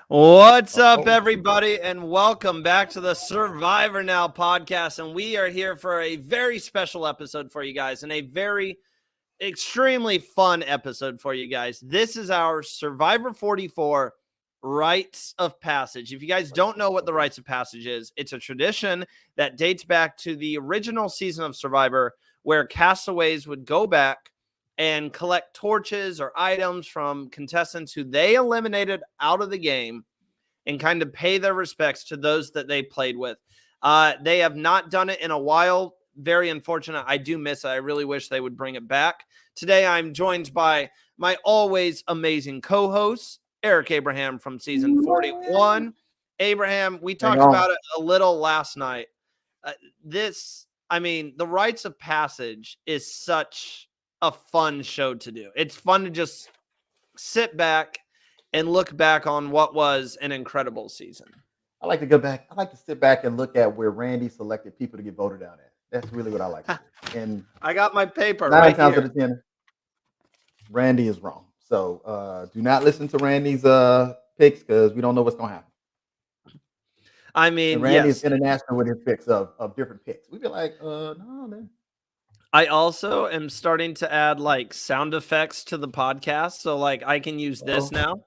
What's up, everybody, and welcome back to the Survivor Now podcast. And we are here for a very special episode for you guys and a very extremely fun episode for you guys. This is our Survivor 44 Rites of Passage. If you guys don't know what the Rites of Passage is, it's a tradition that dates back to the original season of Survivor where castaways would go back and collect torches or items from contestants who they eliminated out of the game and kind of pay their respects to those that they played with. They have not done it in a while. Very unfortunate. I do miss it. I really wish they would bring it back. Today, I'm joined by my always amazing co-host, Eric Abraham from season 41. Abraham, we talked about it a little last night. The Rites of Passage is such a fun show to do. It's fun to just sit back and look back on what was an incredible season. I like to go back. I like to sit back and look at where Randy selected people to get voted out at. That's really what I like to do. And I got my paper 9 right times here. out of 10, Randy is wrong. So do not listen to Randy's picks because we don't know what's going to happen. I mean, and Randy is international with his picks of different picks. We'd be like, no, man. I also am starting to add like sound effects to the podcast. So like I can use this now.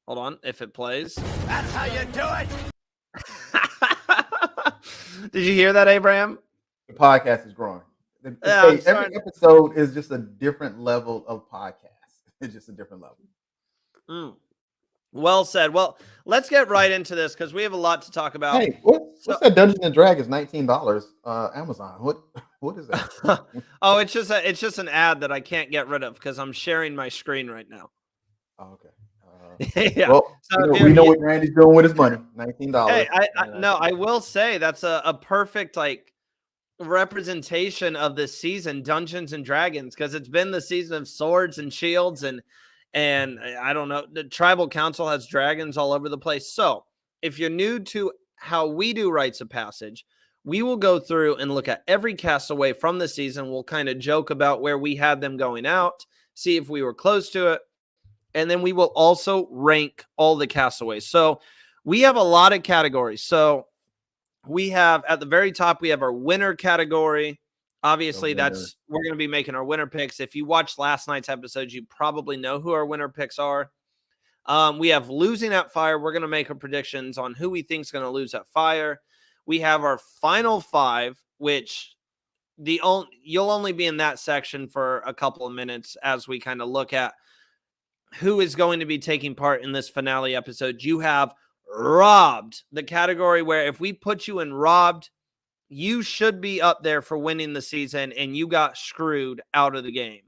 Hold on, if it plays. That's how you do it. Did you hear that, Abraham? The podcast is growing. Every episode is just a different level of podcast. It's just a different level. Well said. Well, let's get right into this because we have a lot to talk about. Hey, what's that Dungeons and Dragons $19? Amazon. What is that? Oh, it's just an ad that I can't get rid of because I'm sharing my screen right now. Oh, okay. Yeah. Well, so we know what Randy's doing with his money. $19. Hey, I will say that's a perfect like representation of this season, Dungeons and Dragons, because it's been the season of swords and shields and I don't know, the tribal council has dragons all over the place. So if you're new to how we do Rites of Passage, we will go through and look at every castaway from the season. We'll kind of joke about where we had them going out, see if we were close to it. And then we will also rank all the castaways. So we have a lot of categories. So we have at the very top, we have our winner category. Obviously, we're going to be making our winner picks. If you watched last night's episode, you probably know who our winner picks are. We have losing at fire. We're going to make our predictions on who we think is going to lose at fire. We have our final 5, which you'll only be in that section for a couple of minutes as we kind of look at who is going to be taking part in this finale episode. You have robbed, the category where if we put you in robbed, you should be up there for winning the season, and you got screwed out of the game.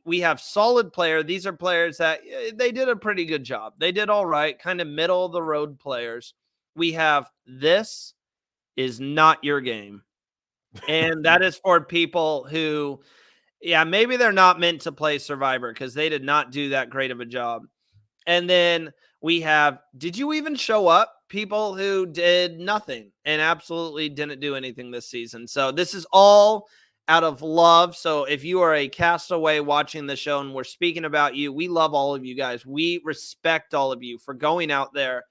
We have solid player. These are players that they did a pretty good job. They did all right, kind of middle of the road players. We have this is not your game. And that is for people who, maybe they're not meant to play Survivor because they did not do that great of a job. And then we have, did you even show up? People who did nothing and absolutely didn't do anything this season. So this is all out of love. So if you are a castaway watching the show and we're speaking about you, we love all of you guys. We respect all of you for going out there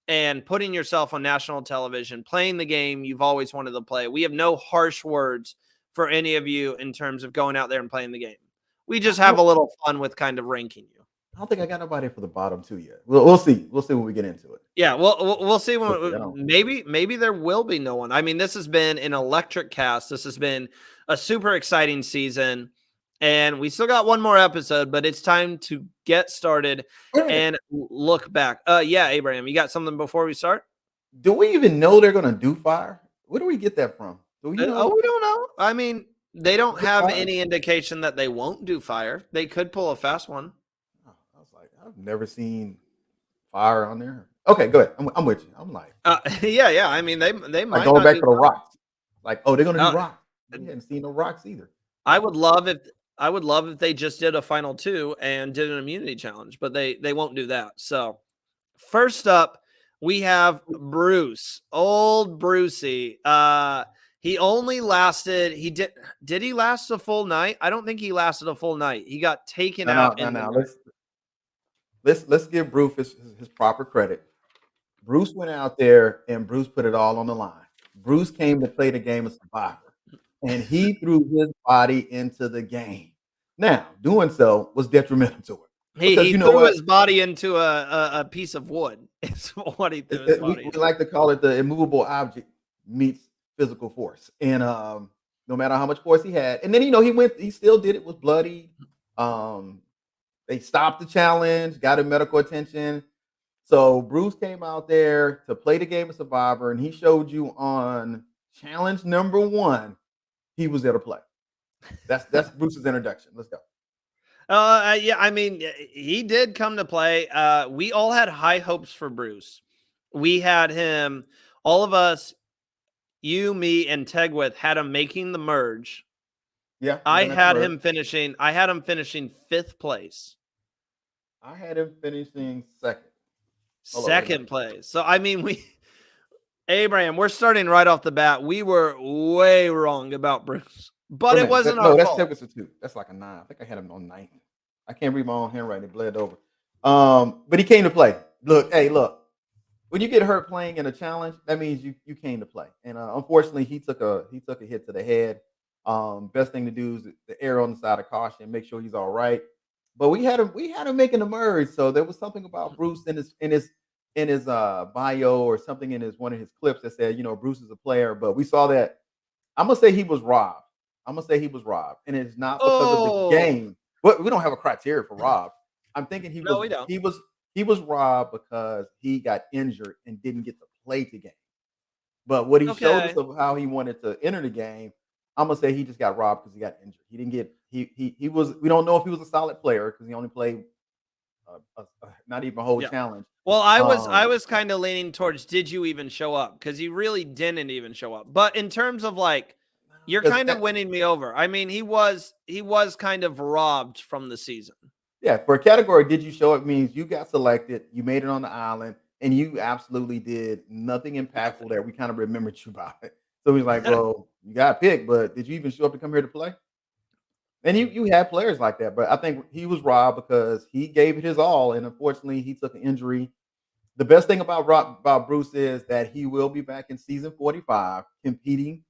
and putting yourself on national television, playing the game you've always wanted to play. We have no harsh words for any of you in terms of going out there and playing the game. We just have a little fun with kind of ranking you. I don't think I got nobody for the bottom 2 yet. We'll see. We'll see when we get into it. Yeah, we'll see when maybe there will be no one. I mean, this has been an electric cast. This has been a super exciting season, and we still got one more episode, but it's time to get started and look back. Yeah, Abraham, you got something before we start? Do we even know they're going to do fire? Where do we get that from? Do we know? We don't know. I mean, they don't have any indication that they won't do fire. They could pull a fast one. I was like, I've never seen fire on there. Okay, go ahead. I'm with you. I'm like, yeah. I mean, they might going back to the fire. rocks. Like, they're going to do rocks. We haven't seen no rocks either. I would love if they just did a final 2 and did an immunity challenge, but they won't do that. So first up, we have Bruce, old Brucey. He only lasted. Did he last a full night? I don't think he lasted a full night. He got taken out. No. let's give Bruce his proper credit. Bruce went out there and Bruce put it all on the line. Bruce came to play the game of Survivor, and he threw his body into the game. Now, doing so was detrimental to it because He you know threw what? his body into a piece of wood. It's what he threw his body We into. like to call it the immovable object meets physical force, and no matter how much force he had, and then he still did it, was bloody. Um, they stopped the challenge, got him medical attention. So Bruce came out there to play the game of Survivor, and he showed you on challenge number 1 he was there to play. That's Bruce's introduction. Let's go. Yeah, I mean, he did come to play. We all had high hopes for Bruce. We had him, all of us, you, me, and Tegwith had him making the merge. Yeah, I had him finishing 5th place. I had him finishing second. Second place. So I mean, Abraham, we're starting right off the bat. We were way wrong about Bruce, but it wasn't our fault. That's Tegwith's a 2. That's like a 9. I think I had him on 9. I can't read my own handwriting. It bled over. But he came to play. Look. When you get hurt playing in a challenge, that means you came to play. And unfortunately, he took a hit to the head. Best thing to do is to err on the side of caution, make sure he's all right. But we had him making the merge. So there was something about Bruce in his bio or something in one of his clips that said, Bruce is a player. But we saw that. I'm gonna say he was robbed. And it's not because of the game. But we don't have a criteria for robbed. I'm thinking he was robbed because he got injured and didn't get to play the game. But what he showed us of how he wanted to enter the game, I'm gonna say he just got robbed because he got injured. He didn't get he was. We don't know if he was a solid player because he only played not even a whole challenge. Well, I was kind of leaning towards did you even show up, because he really didn't even show up. But in terms of like, you're kind of winning me over. I mean, he was kind of robbed from the season. Yeah, for a category, did you show up means you got selected, you made it on the island, and you absolutely did nothing impactful that we kind of remembered you by. So he's like, well, you got picked, but did you even show up to come here to play? And you had players like that, but I think he was robbed because he gave it his all, and unfortunately, he took an injury. The best thing about Bruce is that he will be back in season 45 competing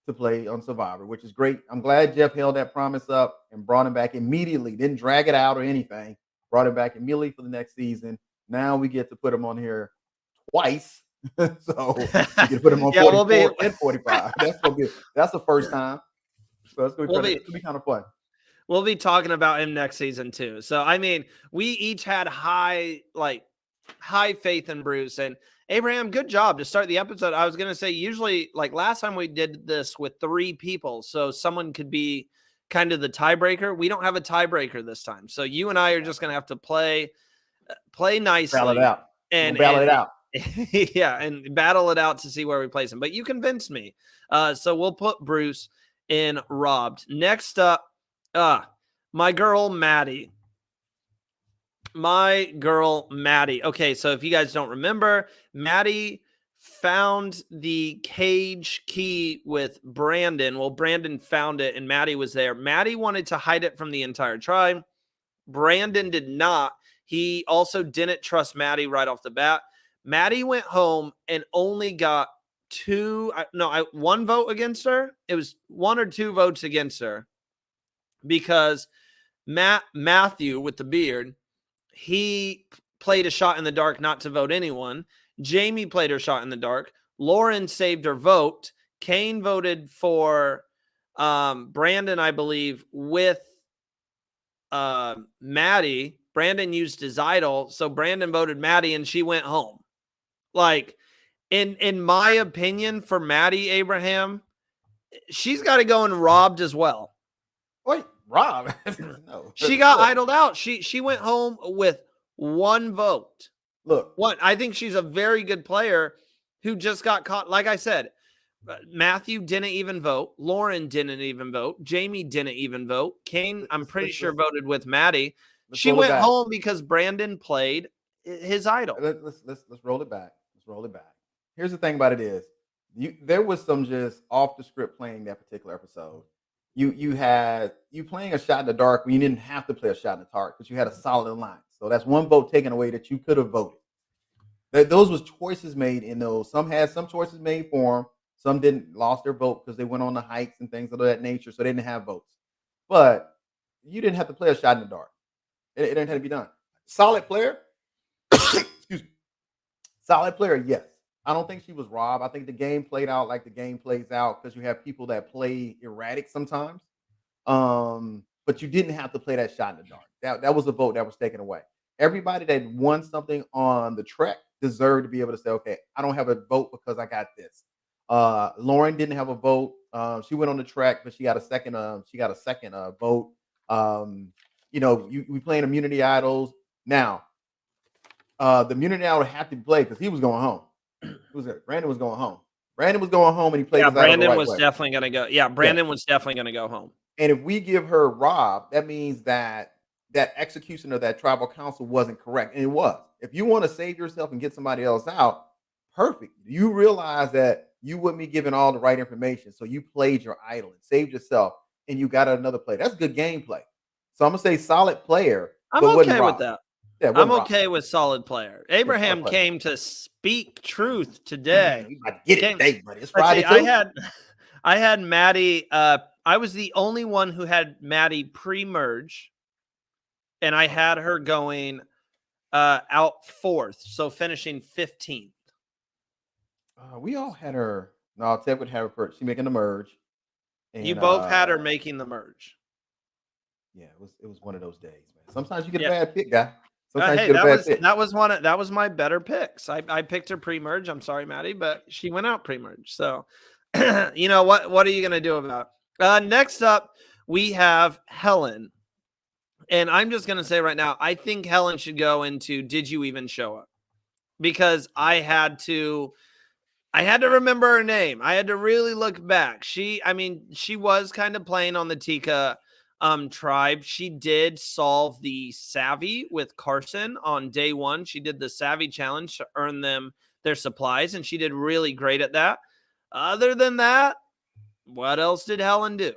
to play on Survivor, which is great. I'm glad Jeff held that promise up and brought him back immediately. Didn't drag it out or anything. Brought him back immediately for the next season. Now we get to put him on here twice. So we can put him on 44 and 45. That's the first time. So it's gonna be kind of fun. We'll be talking about him next season too. So I mean, we each had high faith in Bruce. And Abraham, good job to start the episode. I was going to say, usually, like last time we did this with 3 people, so someone could be kind of the tiebreaker. We don't have a tiebreaker this time. So you and I are just going to have to play nicely. Battle it out. And battle it out. Yeah, and battle it out to see where we place him. But you convinced me. So we'll put Bruce in robbed. Next up, my girl, Maddie. Okay, so if you guys don't remember, Maddie found the cage key with Brandon. Well, Brandon found it and Maddie was there. Maddie wanted to hide it from the entire tribe. Brandon did not. He also didn't trust Maddie right off the bat. Maddie went home and only got 1 vote against her. It was 1 or 2 votes against her because Matthew with the beard, he played a shot in the dark not to vote anyone. Jamie played her shot in the dark. Lauren saved her vote. Kane voted for Brandon, I believe, with Maddie. Brandon used his idol, so Brandon voted Maddie, and she went home. Like, in my opinion, for Maddie, Abraham, she's got to go and robbed as well. Wait, Rob? No. She got idled out. She went home with 1 vote. Look. I think she's a very good player who just got caught. Like I said, Matthew didn't even vote. Lauren didn't even vote. Jamie didn't even vote. Kane, I'm pretty sure, voted with Maddie. She went home because Brandon played his idol. Let's roll it back. Let's roll it back. Here's the thing about it is, there was some just off the script playing that particular episode. you playing a shot in the dark when you didn't have to play a shot in the dark because you had a solid alliance. So that's one vote taken away that you could have voted. Those was choices made in those. Some had some choices made for them. Some didn't lost their vote because they went on the hikes and things of that nature, so they didn't have votes. But you didn't have to play a shot in the dark. It didn't have to be done. Solid player. Excuse me. Solid player, yes. I don't think she was robbed. I think the game played out like the game plays out because you have people that play erratic sometimes. But you didn't have to play that shot in the dark. That was a vote that was taken away. Everybody that won something on the trek deserved to be able to say, okay, I don't have a vote because I got this. Lauren didn't have a vote. She went on the track, but she got a second. She got a second vote. We playing immunity idols now. The immunity idol had to play because he was going home. Brandon was going home. Brandon was going home, and he played. Yeah, his idol Brandon the right was way. definitely going to go. Yeah, Brandon was definitely going to go home. And if we give her Rob, that means that execution of that tribal council wasn't correct. And it was. If you want to save yourself and get somebody else out, perfect. You realize that you wouldn't be given all the right information. So you played your idol and saved yourself and you got another play. That's good gameplay. So I'm gonna say solid player, I'm but okay wasn't with Rob. that. Yeah, I'm wasn't okay Rob. with solid player. Yeah, Abraham solid player. came to speak truth today. You about to get it today, buddy. It's Let's Friday see, too. I had Maddie. I was the only one who had Maddie pre-merge, and I had her going out fourth, so finishing 15th. We all had her. No, Ted would have her first. She making the merge. And, You both had her making the merge. Yeah, it was one of those days, man. Sometimes you get a bad pick, guy. Hey, you get a bad pick. that was my better picks. I picked her pre-merge. I'm sorry, Maddie, but she went out pre-merge. So, you know what are you gonna do about it? Next up, we have Helen, and I'm just gonna say right now, I think Helen should go into Did You Even Show Up? Because I had to remember her name. I had to really look back. She was kind of playing on the Tika tribe. She did solve the Savvy with Carson on day one. She did the Savvy challenge to earn them their supplies, and she did really great at that. Other than that, what else did Helen do?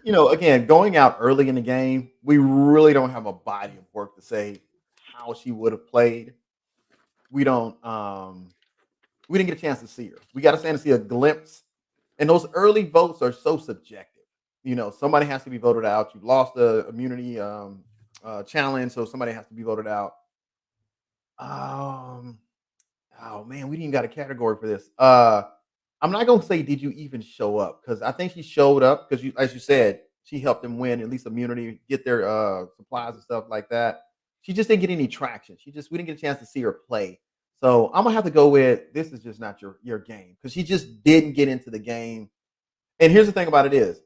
Again, going out early in the game, we really don't have a body of work to say how she would have played. We don't we didn't get a chance to see her. We got a chance to see a glimpse. And those early votes are so subjective. Somebody has to be voted out. You lost the immunity challenge, so somebody has to be voted out. Oh man, we didn't even got a category for this. I'm not gonna say did you even show up because I think she showed up because as you said, she helped them win at least immunity, get their supplies and stuff like that. She just didn't get any traction. We didn't get a chance to see her play. So I'm gonna have to go with this is just not your game because she just didn't get into the game. And here's the thing about it is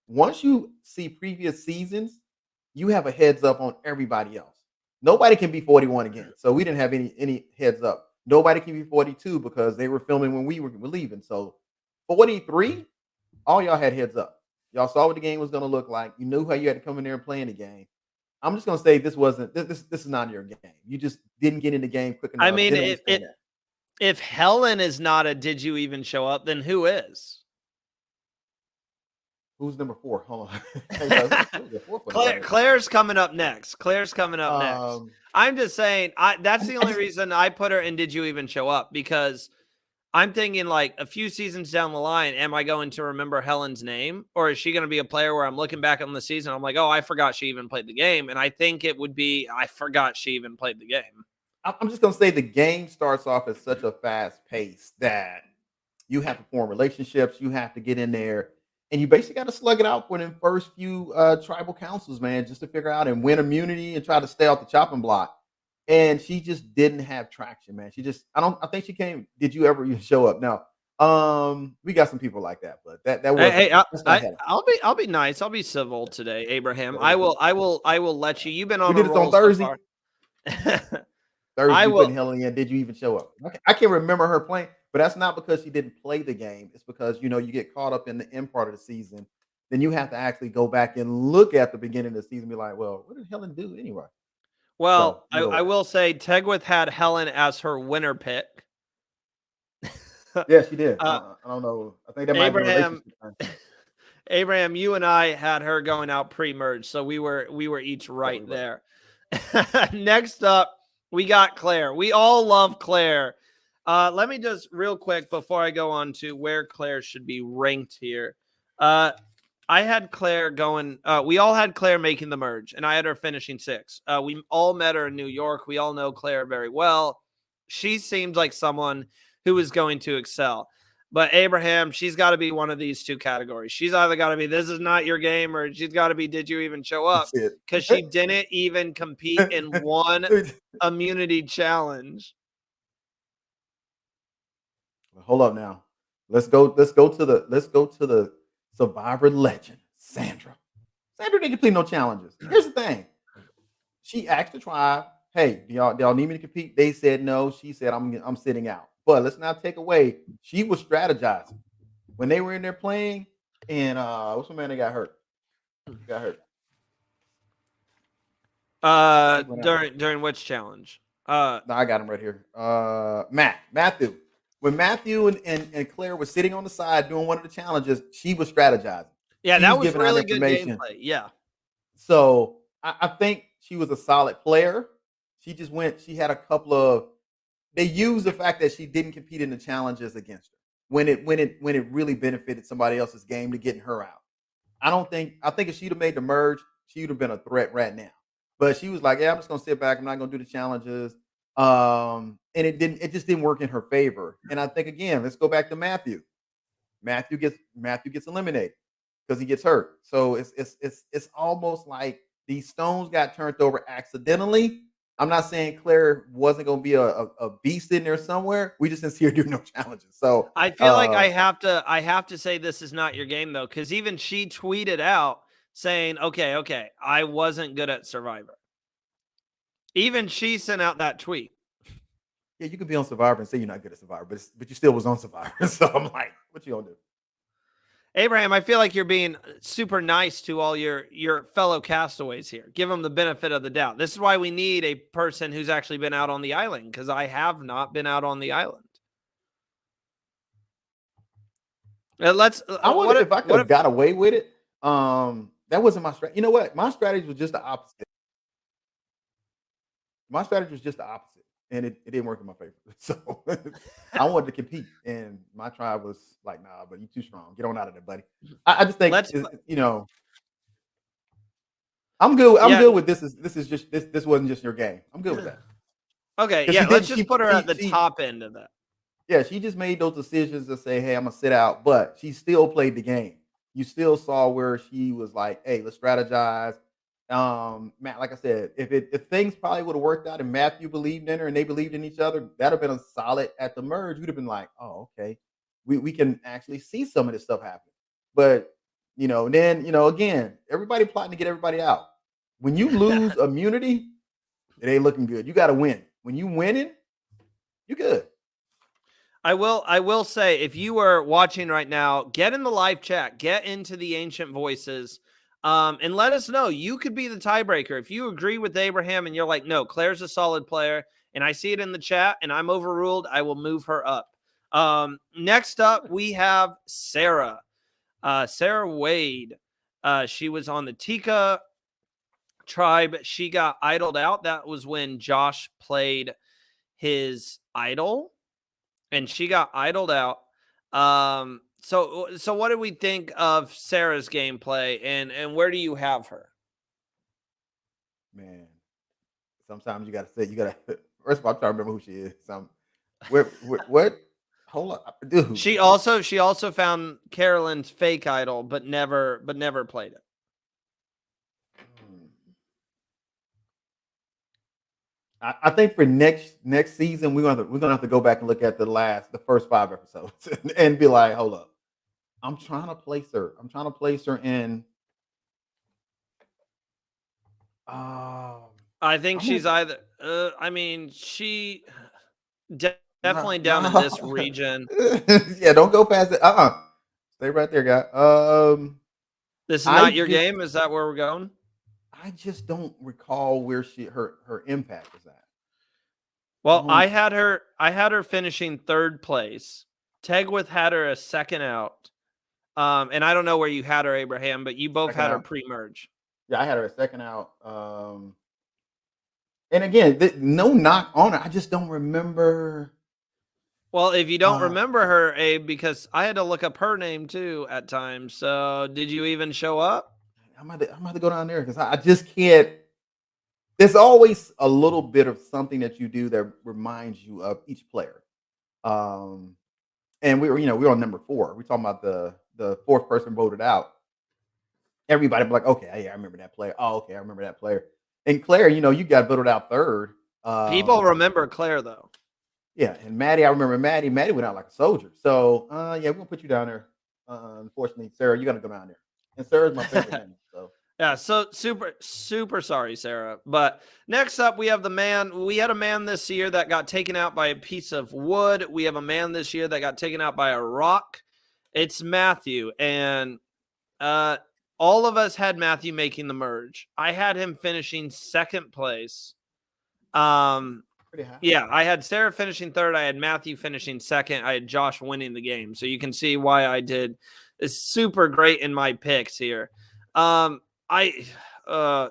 once you see previous seasons, you have a heads up on everybody else. Nobody can be 41 again. So we didn't have any heads up. Nobody can be 42 because they were filming when we were leaving. So 43, all y'all had heads up. Y'all saw what the game was going to look like. You knew how you had to come in there and play in the game. I'm just going to say this is not your game. You just didn't get in the game quick enough. I mean, if Helen is not a Did You Even Show Up, then who is? Who's number 4? Hold on. Claire's coming up next. I'm just saying that's the only reason I put her in Did You Even Show Up, because I'm thinking like a few seasons down the line, am I going to remember Helen's name, or is she going to be a player where I'm looking back on the season, I'm like, oh, I forgot she even played the game. And I think it would be, I forgot she even played the game. I'm just going to say the game starts off at such a fast pace that you have to form relationships. You have to get in there. And you basically got to slug it out for them first few tribal councils, man, just to figure out and win immunity and try to stay off the chopping block. And she just didn't have traction, man. I think she came. Did you ever even show up? No. We got some people like that, but that was. I'll be nice. I'll be civil today, Abraham. I will let you. You've been on. We did this on Thursday. Thursday, I will. Helen in. Did you even show up? Okay. I can't remember her playing. But that's not because she didn't play the game. It's because, you get caught up in the end part of the season. Then you have to actually go back and look at the beginning of the season and be like, well, what did Helen do anyway? Well, so, I will say Tegwith had Helen as her winner pick. Yeah, she did. I don't know. I think that might Abraham, be Abraham, you and I had her going out pre-merge, so we were each right there. Next up, we got Claire. We all love Claire. Let me just real quick before I go on to where Claire should be ranked here. I had Claire going. We all had Claire making the merge, and I had her finishing 6th. We all met her in New York. We all know Claire very well. She seems like someone who is going to excel. But Abraham, she's got to be one of these two categories. She's either got to be this is not your game, or she's got to be did you even show up? That's it. Because she didn't even compete in one immunity challenge. Hold up now. Let's go to the Survivor legend, Sandra. Sandra didn't complete no challenges. Here's the thing. She asked the tribe, "Hey, do y'all need me to compete?" They said no. She said, "I'm sitting out." But let's not take away. She was strategizing when they were in there playing. And what's the man that got hurt? During which challenge? No, I got him right here. Matthew. When Matthew and Claire were sitting on the side doing one of the challenges, she was strategizing. Yeah, She that was giving out really good information. gameplay. Yeah. So I think she was a solid player. She just went. She had a couple of. They used the fact that she didn't compete in the challenges against her when it really benefited somebody else's game to getting her out. I think if she'd have made the merge, she would have been a threat right now. But she was like, "Yeah, I'm just gonna sit back. I'm not gonna do the challenges." And it just didn't work in her favor. And I think again, let's go back to Matthew. Matthew gets eliminated because he gets hurt. So it's almost like these stones got turned over accidentally. I'm not saying Claire wasn't going to be a beast in there somewhere. We just didn't see her do no challenges. So I feel like I have to say this is not your game though, because even she tweeted out saying, "Okay, I wasn't good at Survivor." Even she sent out that tweet. Yeah, you could be on Survivor and say you're not good at Survivor, but you still was on Survivor. So I'm like, what you gonna do? Abraham, I feel like you're being super nice to all your fellow castaways here. Give them the benefit of the doubt. This is why we need a person who's actually been out on the island, because I have not been out on the island. Let's. I wonder if I could have got away with it. That wasn't my strategy. You know what? My strategy was just the opposite. My strategy was just the opposite, and it didn't work in my favor. So I wanted to compete, and my tribe was like, "Nah, but you too strong. Get on out of there, buddy." I just think I'm good. I'm good with this. This wasn't just your game. I'm good with that. Okay, yeah. Let's just put her at the top end of that. Yeah, she just made those decisions to say, "Hey, I'm gonna sit out," but she still played the game. You still saw where she was like, "Hey, let's strategize." Matt, like I said, if things probably would have worked out and Matthew believed in her and they believed in each other, that'd have been a solid at the merge. You'd have been like, "Oh, okay, we can actually see some of this stuff happen." But then again, everybody plotting to get everybody out. When you lose immunity, it ain't looking good. You got to win. When you winning, you good. I will say, if you are watching right now, get in the live chat, get into the Ancient Voices, and let us know. You could be the tiebreaker. If you agree with Abraham and you're like, no, Claire's a solid player, and I see it in the chat and I'm overruled, I will move her up. Next up, we have Sarah. Sarah Wade. She was on the Tika tribe. She got idled out. That was when Josh played his idol, and she got idled out. So what do we think of Sarah's gameplay, and where do you have her? Man, sometimes you gotta first of all, I'm trying to remember who she is. What? Hold up, dude. She also found Carolyn's fake idol, but never played it. I think for next season we're gonna have to go back and look at the first 5 episodes and be like, hold up, I'm trying to place her. I'm trying to place her in. I think she's either. I mean, she definitely down in this region. Yeah, don't go past it. Stay right there, guy. This is not your game. Is that where we're going? I just don't recall where her impact is at. Well, I had her finishing 3rd place. Tegwith had her a second out. And I don't know where you had her, Abraham, but you both Second had her out. pre-merge. Yeah, I had her at second out. And again, no knock on her. I just don't remember. Well, if you don't Uh, remember her, Abe, because I had to look up her name too at times. So did you even show up? I'm about to go down there because I just can't. There's always a little bit of something that you do that reminds you of each player. Um, and we were on number 4. We're talking about the fourth person voted out. Everybody be like, okay, yeah, I remember that player. Oh, okay, I remember that player. And Claire, you got voted out third. People remember Claire though. Yeah, and Maddie, I remember Maddie. Maddie went out like a soldier. So, yeah, we're gonna put you down there. Unfortunately, Sarah, you got to go down there. And Sarah's my favorite name. So, Yeah, so super sorry, Sarah. But next up, we have the man. We had a man this year that got taken out by a piece of wood. We have a man this year that got taken out by a rock. It's Matthew, and all of us had Matthew making the merge. I had him finishing second place. pretty high. Yeah, I had Sarah finishing third. I had Matthew finishing second. I had Josh winning the game. So you can see why I did super great in my picks here. I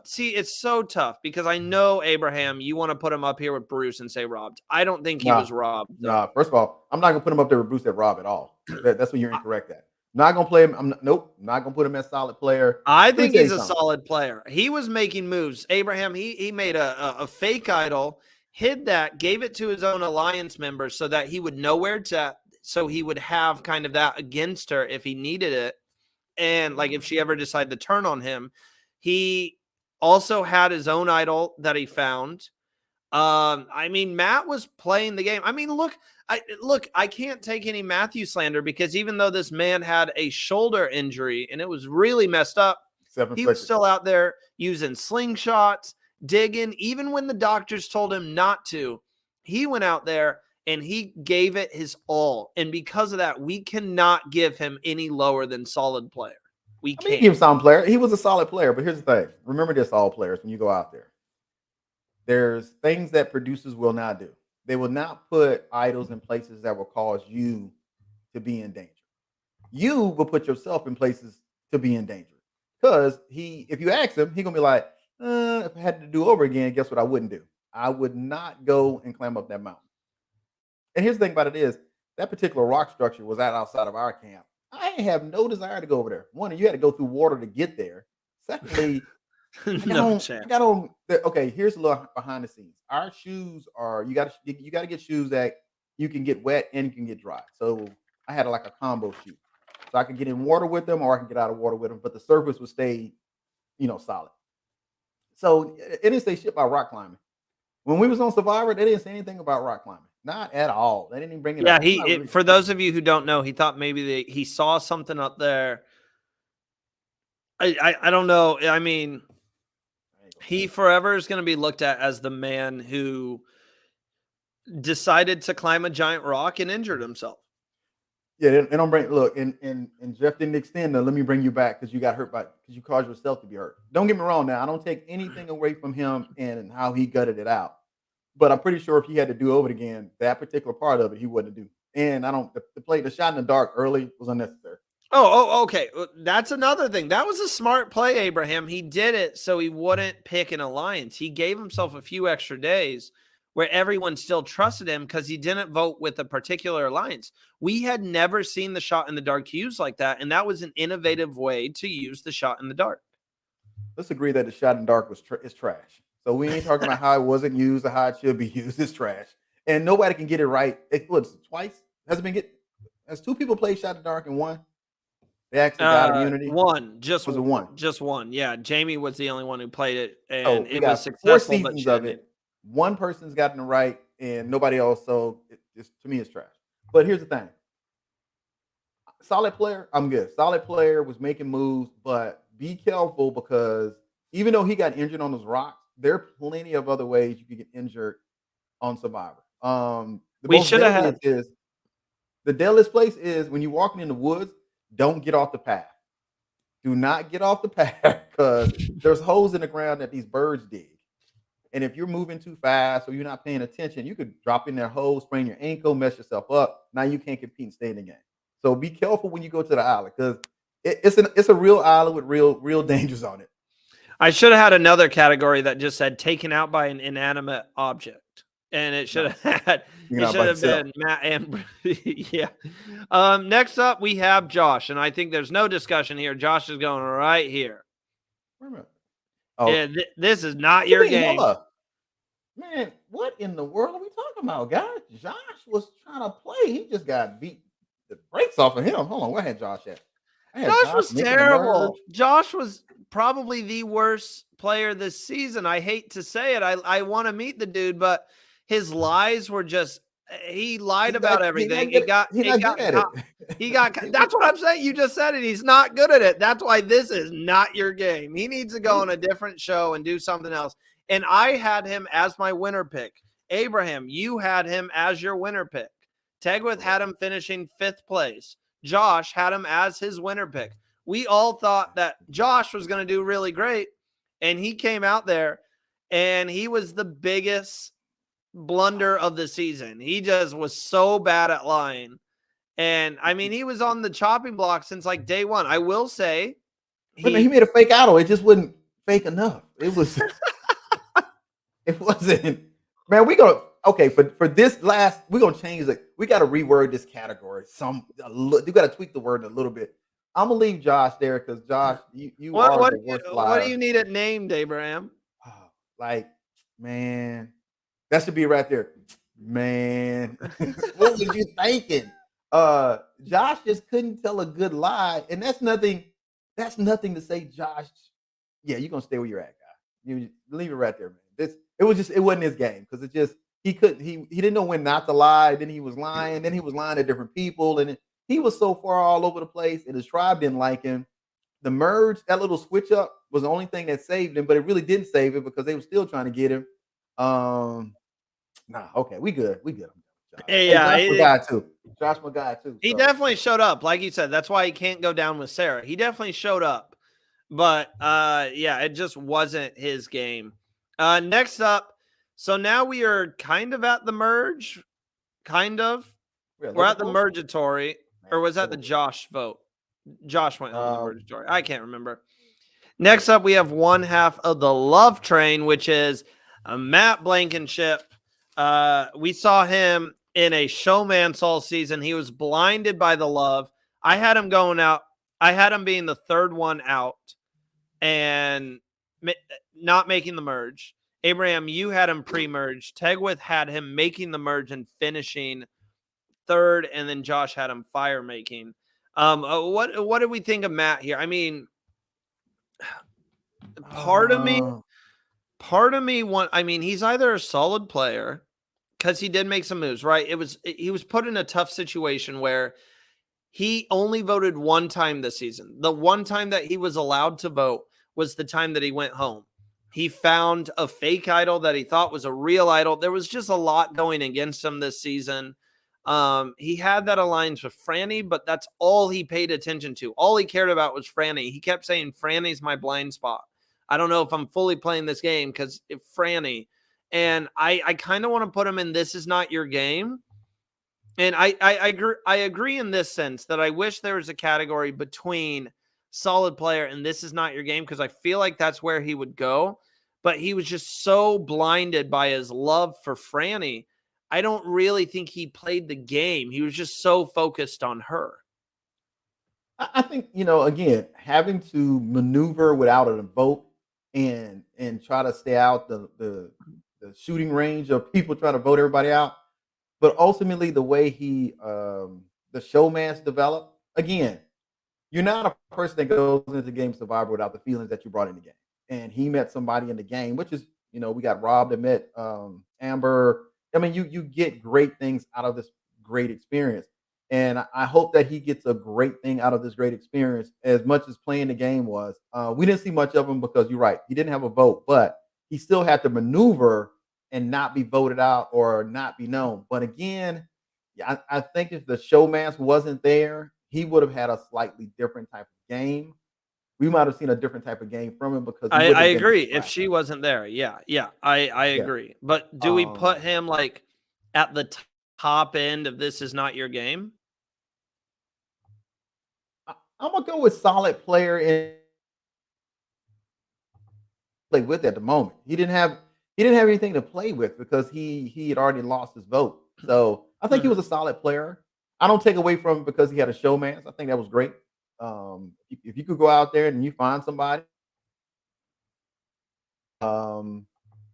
see it's so tough because I know Abraham, you want to put him up here with Bruce and say robbed. I don't think he Nah, was robbed. nah. First of all, I'm not gonna put him up there with Bruce at Rob at all. That's when you're incorrect at. Not gonna play him. Nope. Not gonna put him as solid player. I Let me think tell you he's a something. solid player. He was making moves. Abraham, he made a fake idol, hid that, gave it to his own alliance members so that he would know where it's at, so he would have kind of that against her if he needed it. And like if she ever decided to turn on him, he also had his own idol that he found. I mean, Matt was playing the game. I mean, I can't take any Matthew slander because even though this man had a shoulder injury and it was really messed up, he was Self-inflicted. still out there using slingshots, digging, even when the doctors told him not to. He went out there and he gave it his all. And because of that, we cannot give him any lower than solid player. We I mean, you can't. give him solid player. He was a solid player, but here's the thing. Remember this, all players, when you go out there. There's things that producers will not do. They will not put idols in places that will cause you to be in danger. You will put yourself in places to be in danger. Because if you ask him, he's gonna be like, if I had to do over again, guess what I wouldn't do? I would not go and climb up that mountain. And here's the thing about it is that particular rock structure was outside of our camp. I have no desire to go over there. One, you had to go through water to get there. Secondly, No chance. I got on. Okay, here's a little behind the scenes. Our shoes are you got to get shoes that you can get wet and you can get dry. So I had like a combo shoe, so I could get in water with them or I can get out of water with them, but the surface would stay, solid. So it didn't say shit about rock climbing. When we was on Survivor, they didn't say anything about rock climbing, not at all. They didn't even bring it Yeah, up. I'm not really, for those of you who don't know, he thought maybe he saw something up there. I don't know. I mean, he forever is going to be looked at as the man who decided to climb a giant rock and injured himself. Yeah, they don't bring look and Jeff didn't extend. Let me bring you back because you got hurt because you caused yourself to be hurt. Don't get me wrong. Now I don't take anything away from him and how he gutted it out, but I'm pretty sure if he had to do over it again, that particular part of it he wouldn't do. And I don't the shot in the dark early was unnecessary. Okay. That's another thing. That was a smart play, Abraham. He did it so he wouldn't pick an alliance. He gave himself a few extra days where everyone still trusted him because he didn't vote with a particular alliance. We had never seen the shot in the dark used like that, and that was an innovative way to use the shot in the dark. Let's agree that the shot in the dark is trash. So we ain't talking about how it wasn't used or how it should be used. It's trash, and nobody can get it right. It was twice. Has 2 people played shot in the dark and one? They actually got immunity. One, just Was it one? Just one. Yeah, Jamie was the only one who played it, Oh, and we it was got 4 successful. But seasons of it. One person's gotten it right, and nobody else. So to me, it's trash. But here's the thing: solid player, I'm good. Solid player was making moves, but be careful because even though he got injured on those rocks, there are plenty of other ways you could get injured on Survivor. The We most should have had. the deadliest place is when you're walking in the woods. Don't get off the path. Do not get off the path because there's holes in the ground that these birds dig. And if you're moving too fast or you're not paying attention, you could drop in that hole, sprain your ankle, mess yourself up. Now you can't compete and stay in the game. So be careful when you go to the island because it's a real island with real dangers on it. I should have had another category that just said taken out by an inanimate object, and it should No, have had you're it not should by have yourself. been Matt and yeah. Next up we have Josh, and I think there's no discussion here. Josh is going right here. Wait a minute. Oh, Yeah, this is not what you your mean? Hold game. up, man. What in the world are we talking about, guys? Josh was trying to play. He just got beat the brakes off of him. Hold on, where had Josh at? I had Josh Josh was making the merge. terrible. Josh was probably the worst player this season. I hate to say it. I want to meet the dude, but his lies were just he lied about He everything. not good. He not good at it. He got that's what I'm saying. You just said it. He's not good at it. That's why this is not your game. He needs to go on a different show and do something else. And I had him as my winner pick. Abraham, you had him as your winner pick. Tegwith had him finishing 5th place. Josh had him as his winner pick. We all thought that Josh was going to do really great, and he came out there and he was the biggest blunder of the season. He just was so bad at lying. And I mean, he was on the chopping block since like day one. I will say He made a fake idol. It just wasn't fake enough. It was it wasn't. Man, we gonna okay for this last. We're gonna change it. We got to reword this category. You got to tweak the word a little bit. I'm gonna leave Josh there because Josh, you are the worst liar. What do you need it named, Abraham? Like, man, that should be right there. Man, what was you thinking? Josh just couldn't tell a good lie, and that's nothing. That's nothing to say, Josh. Yeah, you're gonna stay where you're at, guy. You leave it right there, man. It wasn't his game because he didn't know when not to lie. Then he was lying. Then he was lying to different people, and he was so far all over the place. And his tribe didn't like him. The merge, that little switch up, was the only thing that saved him, but it really didn't save him because they were still trying to get him. Okay, we good. Yeah, Josh my guy too. Josh my guy too. He definitely showed up, like you said. That's why he can't go down with Sarah. He definitely showed up, but yeah, it just wasn't his game. Next up, so now we are kind of at the merge, kind of. We're at the mergatory, or was that the Josh vote? Josh went on the mergatory. I can't remember. Next up, we have one half of the Love Train, which is Matt Blankenship. We saw him in a showmance all season. He was blinded by the love. I had him going out. I had him being the third one out and not making the merge. Abraham, you had him pre-merge. Tegwith had him making the merge and finishing third, and then Josh had him fire making. What did we think of Matt here? I mean, part of me I mean, he's either a solid player because he did make some moves, right? He was put in a tough situation where he only voted one time this season. The one time that he was allowed to vote was the time that he went home. He found a fake idol that he thought was a real idol. There was just a lot going against him this season. He had that alliance with Franny, but that's all he paid attention to. All he cared about was Franny. He kept saying, Franny's my blind spot. I don't know if I'm fully playing this game because Franny. And I kind of want to put him in This Is Not Your Game. And I agree in this sense that I wish there was a category between solid player and This Is Not Your Game because I feel like that's where he would go. But he was just so blinded by his love for Franny. I don't really think he played the game. He was just so focused on her. I think, again, having to maneuver without a vote and try to stay out the shooting range of people trying to vote everybody out. But ultimately, the way the showmance developed, again, you're not a person that goes into Game Survivor without the feelings that you brought in the game. And he met somebody in the game, which is, we got Rob that met Amber. I mean, you get great things out of this great experience. And I hope that he gets a great thing out of this great experience as much as playing the game was. We didn't see much of him because you're right. He didn't have a vote, but he still had to maneuver and not be voted out or not be known. But again, I think if the showmance wasn't there, he would have had a slightly different type of game. We might have seen a different type of game from him because I agree. If she wasn't there, I agree. But do we put him like at the top end of This Is Not Your Game? I'm gonna go with solid player and play with at the moment. He didn't have anything to play with because he had already lost his vote. So I think he was a Mhm. solid player. I don't take away from him because he had a showman. I think that was great. If you could go out there and you find somebody, um,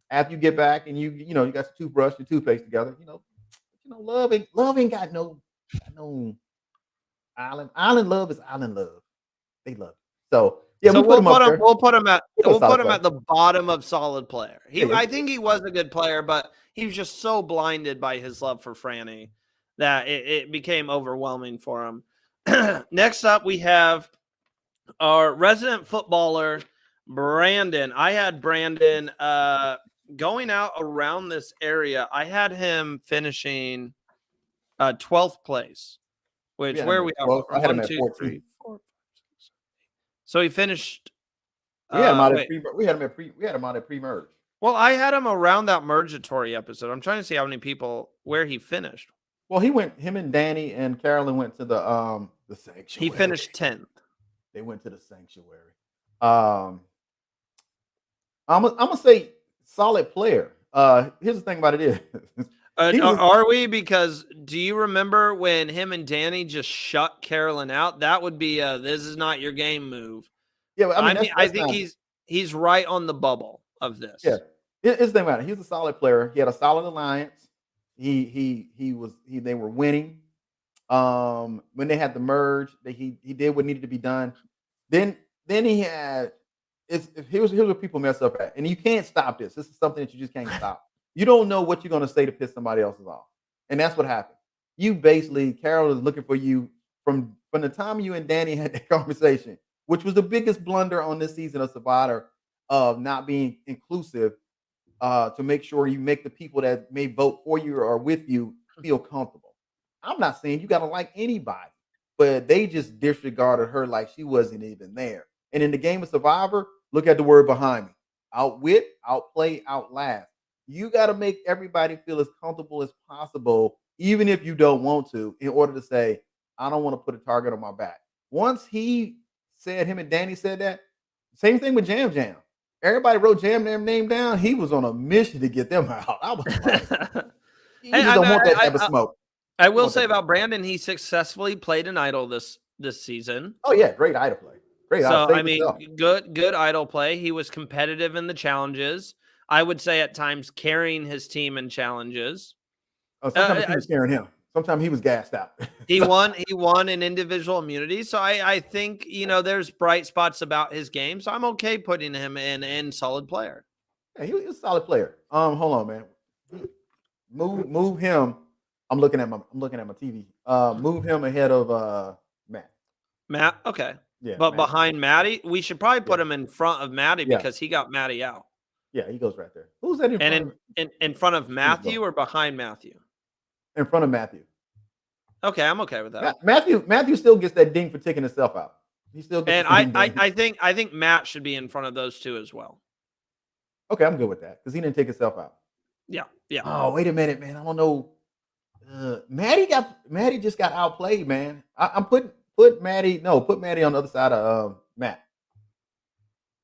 after you get back and you got your toothbrush, your toothpaste together, love ain't got no island. Island love is island love. They love it. So yeah, So we put him up there. we'll put him at We put a solid player. the bottom of solid player. Yeah, He yeah, I think he was a good player, but he was just so blinded by his love for Franny that it became overwhelming for him. Next up, we have our resident footballer, Brandon. I had Brandon going out around this area. I had him finishing 12th place, we which had him where at we are 12. I had him one, at two, 14. three, four. So he finished We had him out at wait. pre. We had him at pre. We had him out at pre-merge. Well, I had him around that Mergatory episode. I'm trying to see how many people where he finished. Well, he went. Him and Danny and Carolyn went to the He sanctuary. finished 10th. They went to the sanctuary. Um, I'm gonna say solid player. Here's the thing about it is he was. Are we? Because do you remember when him and Danny just shut Carolyn out? That would be a "this is not your game" move. Yeah, I mean I that's think not. he's right on the bubble of Yeah, this. here's the thing about it. He was a solid player. He had a solid alliance. He was. They were winning. When they had the merge, that he did what needed to be done. Then then he had here's where people mess up at, and you can't stop this. This is something that you just can't stop. You don't know what you're going to say to piss somebody else's off, and that's what happened. You basically Carol is looking for you from the time you and Danny had that conversation, which was the biggest blunder on this season of Survivor of not being inclusive to make sure you make the people that may vote for you or with you feel comfortable. I'm not saying you got to like anybody, but they just disregarded her like she wasn't even there. And in the game of Survivor, look at the word behind me: outwit, outplay, outlast. You got to make everybody feel as comfortable as possible, even if you don't want to, in order to say, I don't want to put a target on my back. Once him and Danny said that, same thing with Jam Jam. Everybody wrote Jam Jam name down. He was on a mission to get them out. I was like, you Hey, just don't want that type of smoke. I You will want say that type of about smoke. Brandon, he successfully played an idol this season. Oh yeah, great idol play. Great idol. So I Save mean, yourself. good idol play. He was competitive in the challenges. I would say at times carrying his team in challenges. Sometimes he I was carrying him. Sometimes he was gassed out. He So, won in individual immunity. So I think, there's bright spots about his game. So I'm okay putting him in solid player. yeah, he was a solid player. Hold on, man. Move him. I'm looking at my TV. Move him ahead of Matt. Matt, okay. Yeah, But Matt. behind Maddie, we should probably Yeah, put him in front of Maddie yeah, because he got Maddie out. yeah. He goes right there. Who's that in And front of? in front of Who's Matthew low? or behind Matthew? In front of Matthew. Okay, I'm okay with that. Matthew still gets that ding for taking himself out. He still gets And the same ding. I think Matt should be in front of those two as well. Okay, I'm good with that because he didn't take himself out. Yeah, yeah. Oh, wait a minute, man. I don't know. Maddie just got outplayed, man. I'm put Maddie. No, put Maddie on the other side of Matt.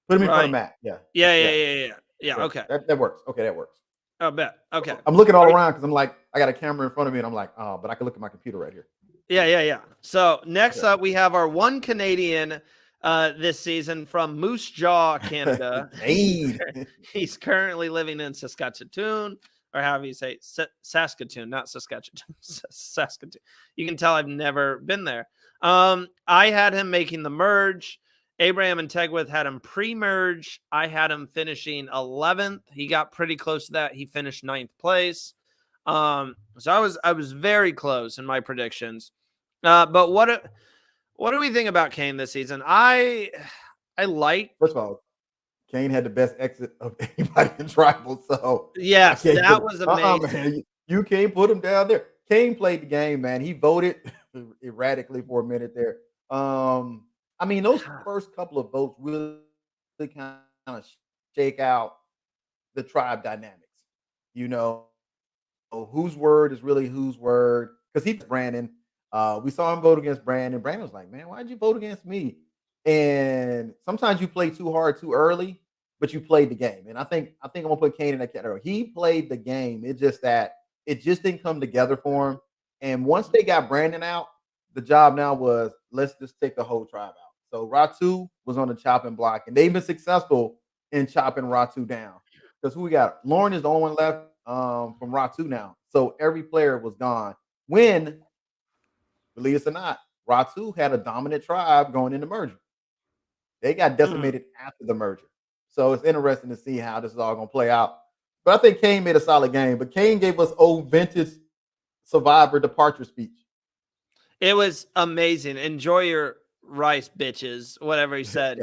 Put him in front of Right. Matt. Yeah, yeah, Yeah, yeah. okay. That works. Okay, that works. I bet. Okay. I'm looking all Are around because I'm like, I got a camera in front of me, and I'm like, oh, but I can look at my computer right here. Yeah. So next Yeah. up, we have our one Canadian this season from Moose Jaw, Canada. Cade. He's currently living in Saskatchewan, or however you say Saskatoon, not Saskatchewan. Saskatoon. You can tell I've never been there. I had him making the merge. Abraham and Tegwith had him pre-merge. I had him finishing 11th. He got pretty close to that. He finished 9th place. So I was very close in my predictions. But what do we think about Kane this season? I like. First of all, Kane had the best exit of anybody in tribal, so I Yes, can't put that him. was amazing. Man, you can't put him down there. Kane played the game, man. He voted erratically for a minute there. I mean, those first couple of votes really kind of shake out the tribe dynamics. You know, whose word is really whose word? Because he's Brandon. We saw him vote against Brandon. Brandon was like, "Man, why'd you vote against me?" And sometimes you play too hard too early, but you played the game. And I think I'm gonna put Kane in that category. He played the game. It's just that it just didn't come together for him. And once they got Brandon out, the job now was let's just take the whole tribe out. So Ratu was on the chopping block, and they've been successful in chopping Ratu down. Because who we got? Lauren is the only one left from Ratu now. So every player was gone. When, believe it or not, Ratu had a dominant tribe going into merger. They got decimated after the merger. So it's interesting to see how this is all going to play out. But I think Kane made a solid game. But Kane gave us old vintage Survivor departure speech. It was amazing. Enjoy your rice, bitches. Whatever he said.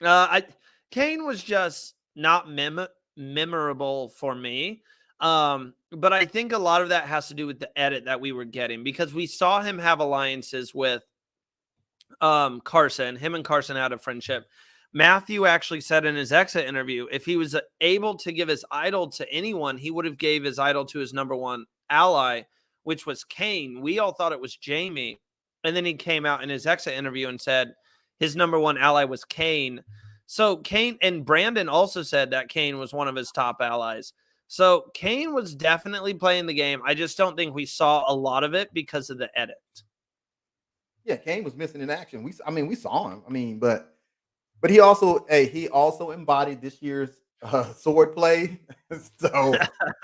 Yeah. Kane was just not memorable for me. But I think a lot of that has to do with the edit that we were getting, because we saw him have alliances with Carson. Him and Carson had a friendship. Matthew actually said in his exit interview, if he was able to give his idol to anyone, he would have gave his idol to his number one ally, which was Kane. We all thought it was Jamie. And then he came out in his exit interview and said his number one ally was Kane. So Kane, and Brandon also said that Kane was one of his top allies. So Kane was definitely playing the game. I just don't think we saw a lot of it because of the edit. Yeah, Kane was missing in action. We saw him. But he also embodied this year's sword play. So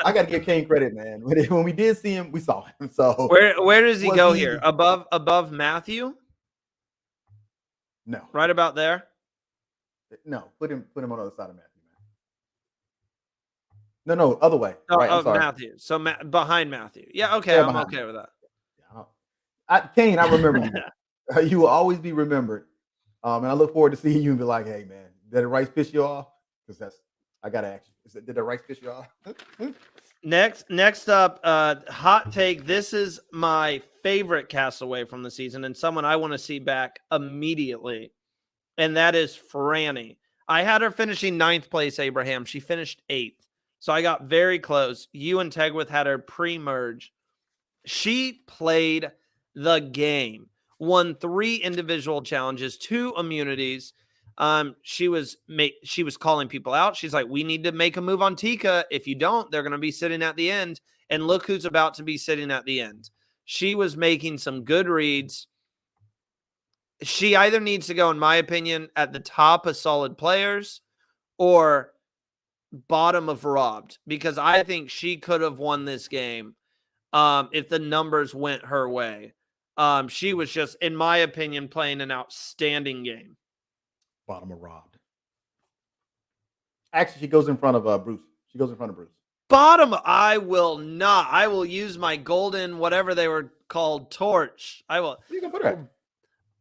I got to give Kane credit, man. When we did see him, we saw him. So where does he go here? Above Matthew? No, right about there. No, put him on the other side of Matthew, man. No, other way. Oh, right, of Matthew. So behind Matthew. Yeah, okay, yeah, I'm okay with that. Kane, I remember you. You will always be remembered. And I look forward to seeing you and be like, hey, man, did the rice piss you off? Because I got to ask you. Did the rice piss you off? Next up, hot take. This is my favorite castaway from the season and someone I want to see back immediately. And that is Franny. I had her finishing 9th place, Abraham. She finished 8th. So I got very close. You and Tegwith had her pre-merge. She played the game. Won 3 individual challenges, 2 immunities. She was calling people out. She's like, we need to make a move on Tika. If you don't, they're going to be sitting at the end. And look who's about to be sitting at the end. She was making some good reads. She either needs to go, in my opinion, at the top of solid players or bottom of robbed, because I think she could have won this game if the numbers went her way. She was just, in my opinion, playing an outstanding game. Bottom of robbed. Actually, she goes in front of Bruce. She goes in front of Bruce. Bottom, I will not. I will use my golden, whatever they were called, torch. I will. Where you gonna put her at?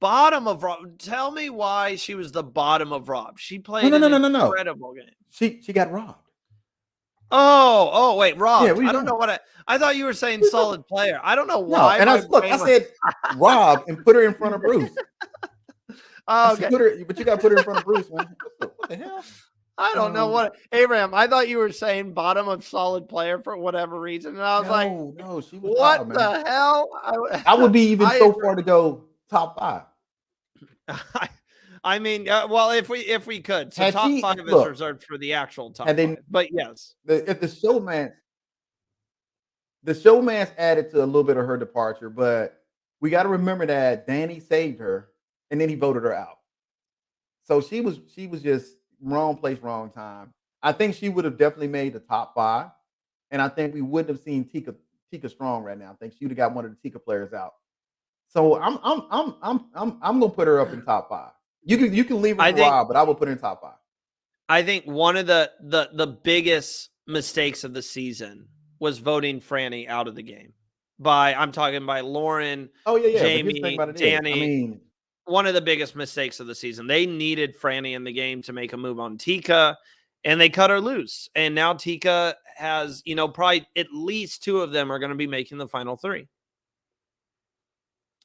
Bottom of Rob. Tell me why she was the bottom of Rob. She played an incredible game. She got robbed. Oh, wait, Rob. Yeah, I don't know what I thought you were saying solid player. I don't know why. No, and I said Rob and put her in front of Bruce. Oh, okay. But you got to put her in front of Bruce, man. What the hell? I don't know what, Abraham. I thought you were saying bottom of solid player for whatever reason, and I was no, she was what top, the man. hell? I would be even so far to go top 5. I mean, well, if we could, so top 5 is reserved for the actual top 5. But yes, if the showman's added to a little bit of her departure, but we got to remember that Danny saved her, and then he voted her out. So she was just wrong place, wrong time. I think she would have definitely made the top 5, and I think we wouldn't have seen Tika strong right now. I think she would have got one of the Tika players out. So I'm gonna put her up in top 5. You can leave her Rob, but I will put her in top 5. I think one of the biggest mistakes of the season was voting Franny out of the game. I'm talking by Lauren, Jamie, Danny. One of the biggest mistakes of the season. They needed Franny in the game to make a move on Tika, and they cut her loose. And now Tika has, probably at least 2 of them are going to be making the final 3.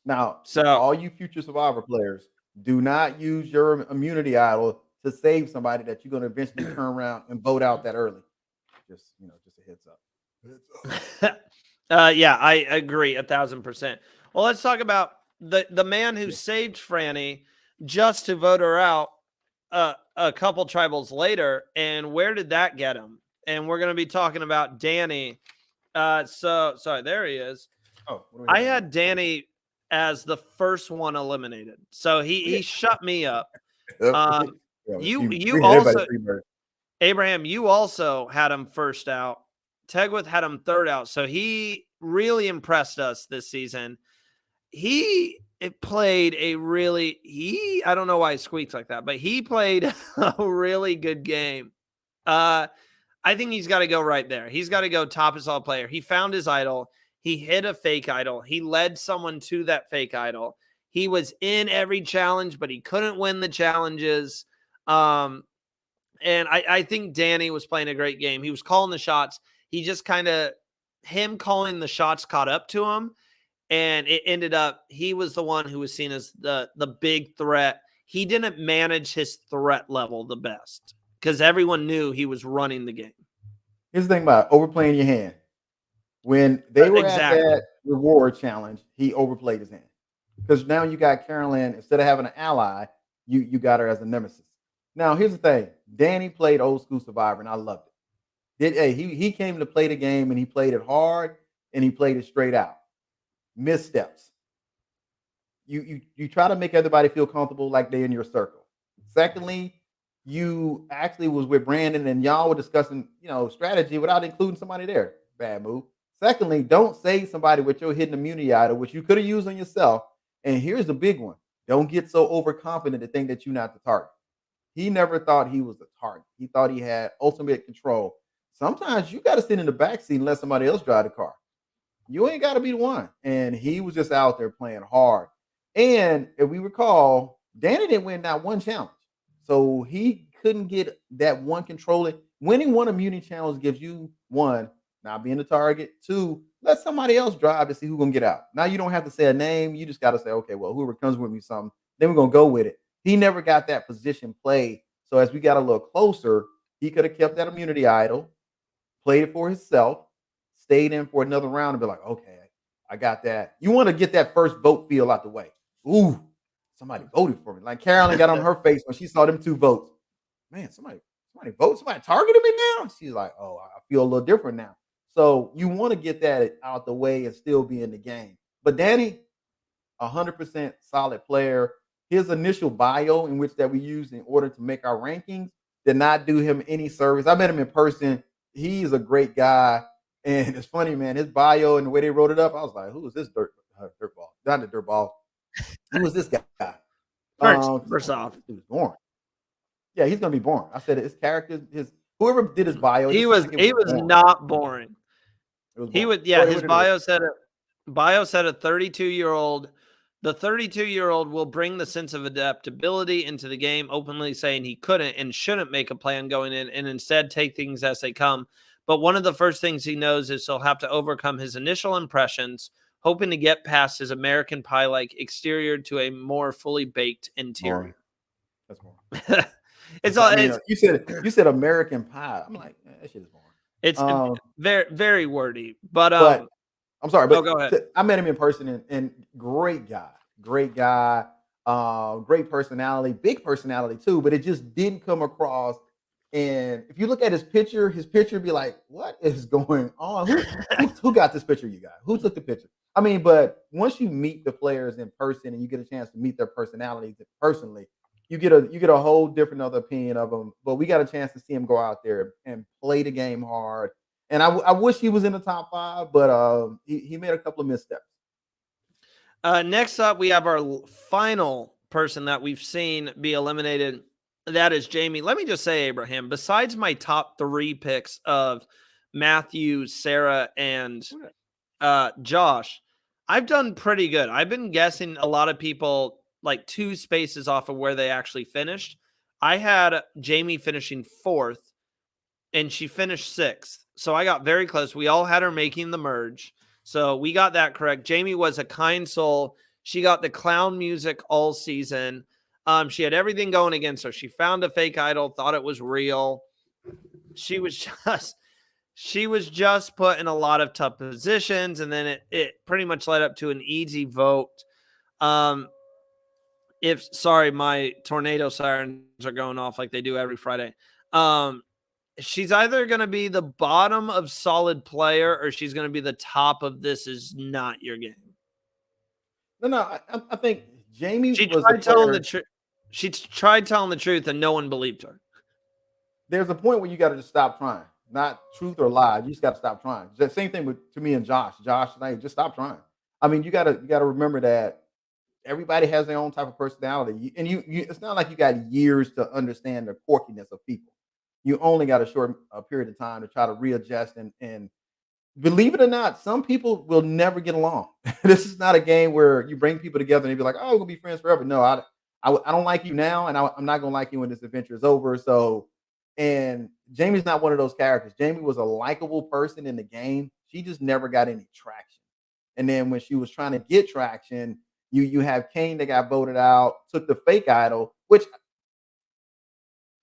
Now, all you future Survivor players, do not use your immunity idol to save somebody that you're going to eventually turn around and vote out that early. Just a heads up. Yeah, I agree 1,000%. Well, let's talk about the man who saved Franny just to vote her out a couple tribals later. And where did that get him? And we're going to be talking about Danny. Sorry, there he is. Oh, I had Danny as the first one eliminated. So he shut me up. You also, Abraham, you also had him first out. Tegwith had him third out. So he really impressed us this season. It played I don't know why he squeaks like that, but he played a really good game. I think he's got to go right there. He's got to go top as all player. He found his idol. He hit a fake idol. He led someone to that fake idol. He was in every challenge, but he couldn't win the challenges. And I think Danny was playing a great game. He was calling the shots. He just him calling the shots caught up to him. And it ended up, he was the one who was seen as the big threat. He didn't manage his threat level the best because everyone knew he was running the game. Here's the thing about overplaying your hand. When they were at that reward challenge, he overplayed his hand. Because now you got Carolyn, instead of having an ally, you got her as a nemesis. Now, here's the thing. Danny played old school Survivor, and I loved it. He came to play the game, and he played it hard, and he played it straight out. Missteps. You try to make everybody feel comfortable like they're in your circle. Secondly, you actually was with Brandon and y'all were discussing, strategy without including somebody there. Bad move. Secondly, don't save somebody with your hidden immunity idol, which you could have used on yourself. And here's the big one. Don't get so overconfident to think that you're not the target. He never thought he was the target. He thought he had ultimate control. Sometimes you got to sit in the backseat and let somebody else drive the car. You ain't got to be the one. And he was just out there playing hard. And if we recall, Danny didn't win that one challenge. So he couldn't get that one controlling. Winning one immunity challenge gives you, one, not being the target. Two, let somebody else drive to see who's going to get out. Now you don't have to say a name. You just got to say, okay, well, whoever comes with me something, then we're going to go with it. He never got that position played. So as we got a little closer, he could have kept that immunity idol, played it for himself, stayed in for another round and be like, okay, I got that. You want to get that first vote feel out the way. Ooh, somebody voted for me. Like Carolyn got on her face when she saw them 2 votes. Man, somebody voted. Somebody targeted me now. She's like, oh, I feel a little different now. So you want to get that out the way and still be in the game. But Danny, 100% solid player. His initial bio, in which that we used in order to make our rankings, did not do him any service. I met him in person. He's a great guy. And it's funny, man, his bio and the way they wrote it up, I was like, who is this dirtball? Not the dirtball. Who is this guy? First off, he was boring. Yeah, he's gonna be boring. I said his character, whoever did his bio, he was not boring. His bio said a 32-year-old. The 32-year-old will bring the sense of adaptability into the game, openly saying he couldn't and shouldn't make a plan going in and instead take things as they come. But one of the first things he knows is he'll have to overcome his initial impressions, hoping to get past his American Pie-like exterior to a more fully baked interior. That's boring. You said American Pie. I'm like, that shit is boring. It's very, very wordy. But I'm sorry, but go ahead. I met him in person and great guy, great personality, big personality too. But it just didn't come across. And if you look at his picture be like, what is going on? Who got this picture you got? Who took the picture? I mean, but once you meet the players in person and you get a chance to meet their personalities personally, you get a whole different other opinion of them. But we got a chance to see him go out there and play the game hard. And I wish he was in the top 5, but he made a couple of missteps. Next up, we have our final person that we've seen be eliminated. That is Jamie. Let me just say, Abraham, besides my top 3 picks of Matthew, Sarah, and Josh, I've done pretty good. I've been guessing a lot of people like 2 spaces off of where they actually finished. I had Jamie finishing 4th, and she finished 6th. So I got very close. We all had her making the merge. So we got that correct. Jamie was a kind soul. She got the clown music all season. She had everything going against her. She found a fake idol, thought it was real. She was She was just put in a lot of tough positions, and then it pretty much led up to an easy vote. Um, if sorry, my tornado sirens are going off like they do every Friday. Um, she's either going to be the bottom of solid player or she's going to be the top of this is not your game. No, I think Jamie She was a tried telling the player. truth. She tried telling the truth and no one believed her. There's a point where you got to just stop trying. Not truth or lie. You just got to stop trying. The same thing with to me and Josh. Josh, like, just stop trying. I mean, you gotta remember that everybody has their own type of personality, and you it's not like you got years to understand the quirkiness of people. You only got a short period of time to try to readjust and believe it or not, some people will never get along. This is not a game where you bring people together and they be like, "Oh, we're gonna be friends forever." No, I don't like you now, and I'm not gonna like you when this adventure is over. So, and Jamie's not one of those characters. Jamie was a likable person in the game. She just never got any traction. And then when she was trying to get traction, you have Kane that got voted out, took the fake idol, which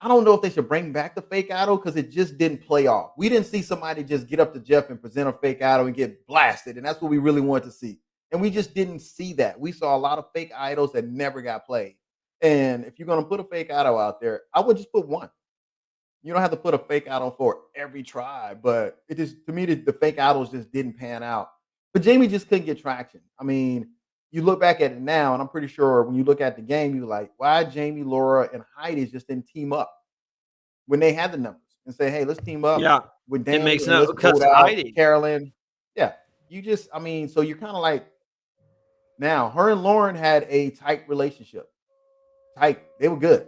I don't know if they should bring back the fake idol because it just didn't play off. We didn't see somebody just get up to Jeff and present a fake idol and get blasted, and that's what we really wanted to see. And we just didn't see that. We saw a lot of fake idols that never got played. And if you're gonna put a fake idol out there, I would just put one. You don't have to put a fake idol for every tribe, but it just to me the fake idols just didn't pan out. But Jamie just couldn't get traction. I mean, you look back at it now, and I'm pretty sure when you look at the game, you're like, why Jamie, Laura, and Heidi just didn't team up when they had the numbers and say, hey, let's team up Yeah. with It Danny makes and no let's because vote out Heidi. Carolyn. Yeah. You just, I mean, so you're kind of like now her and Lauren had a tight relationship. Tight. They were good.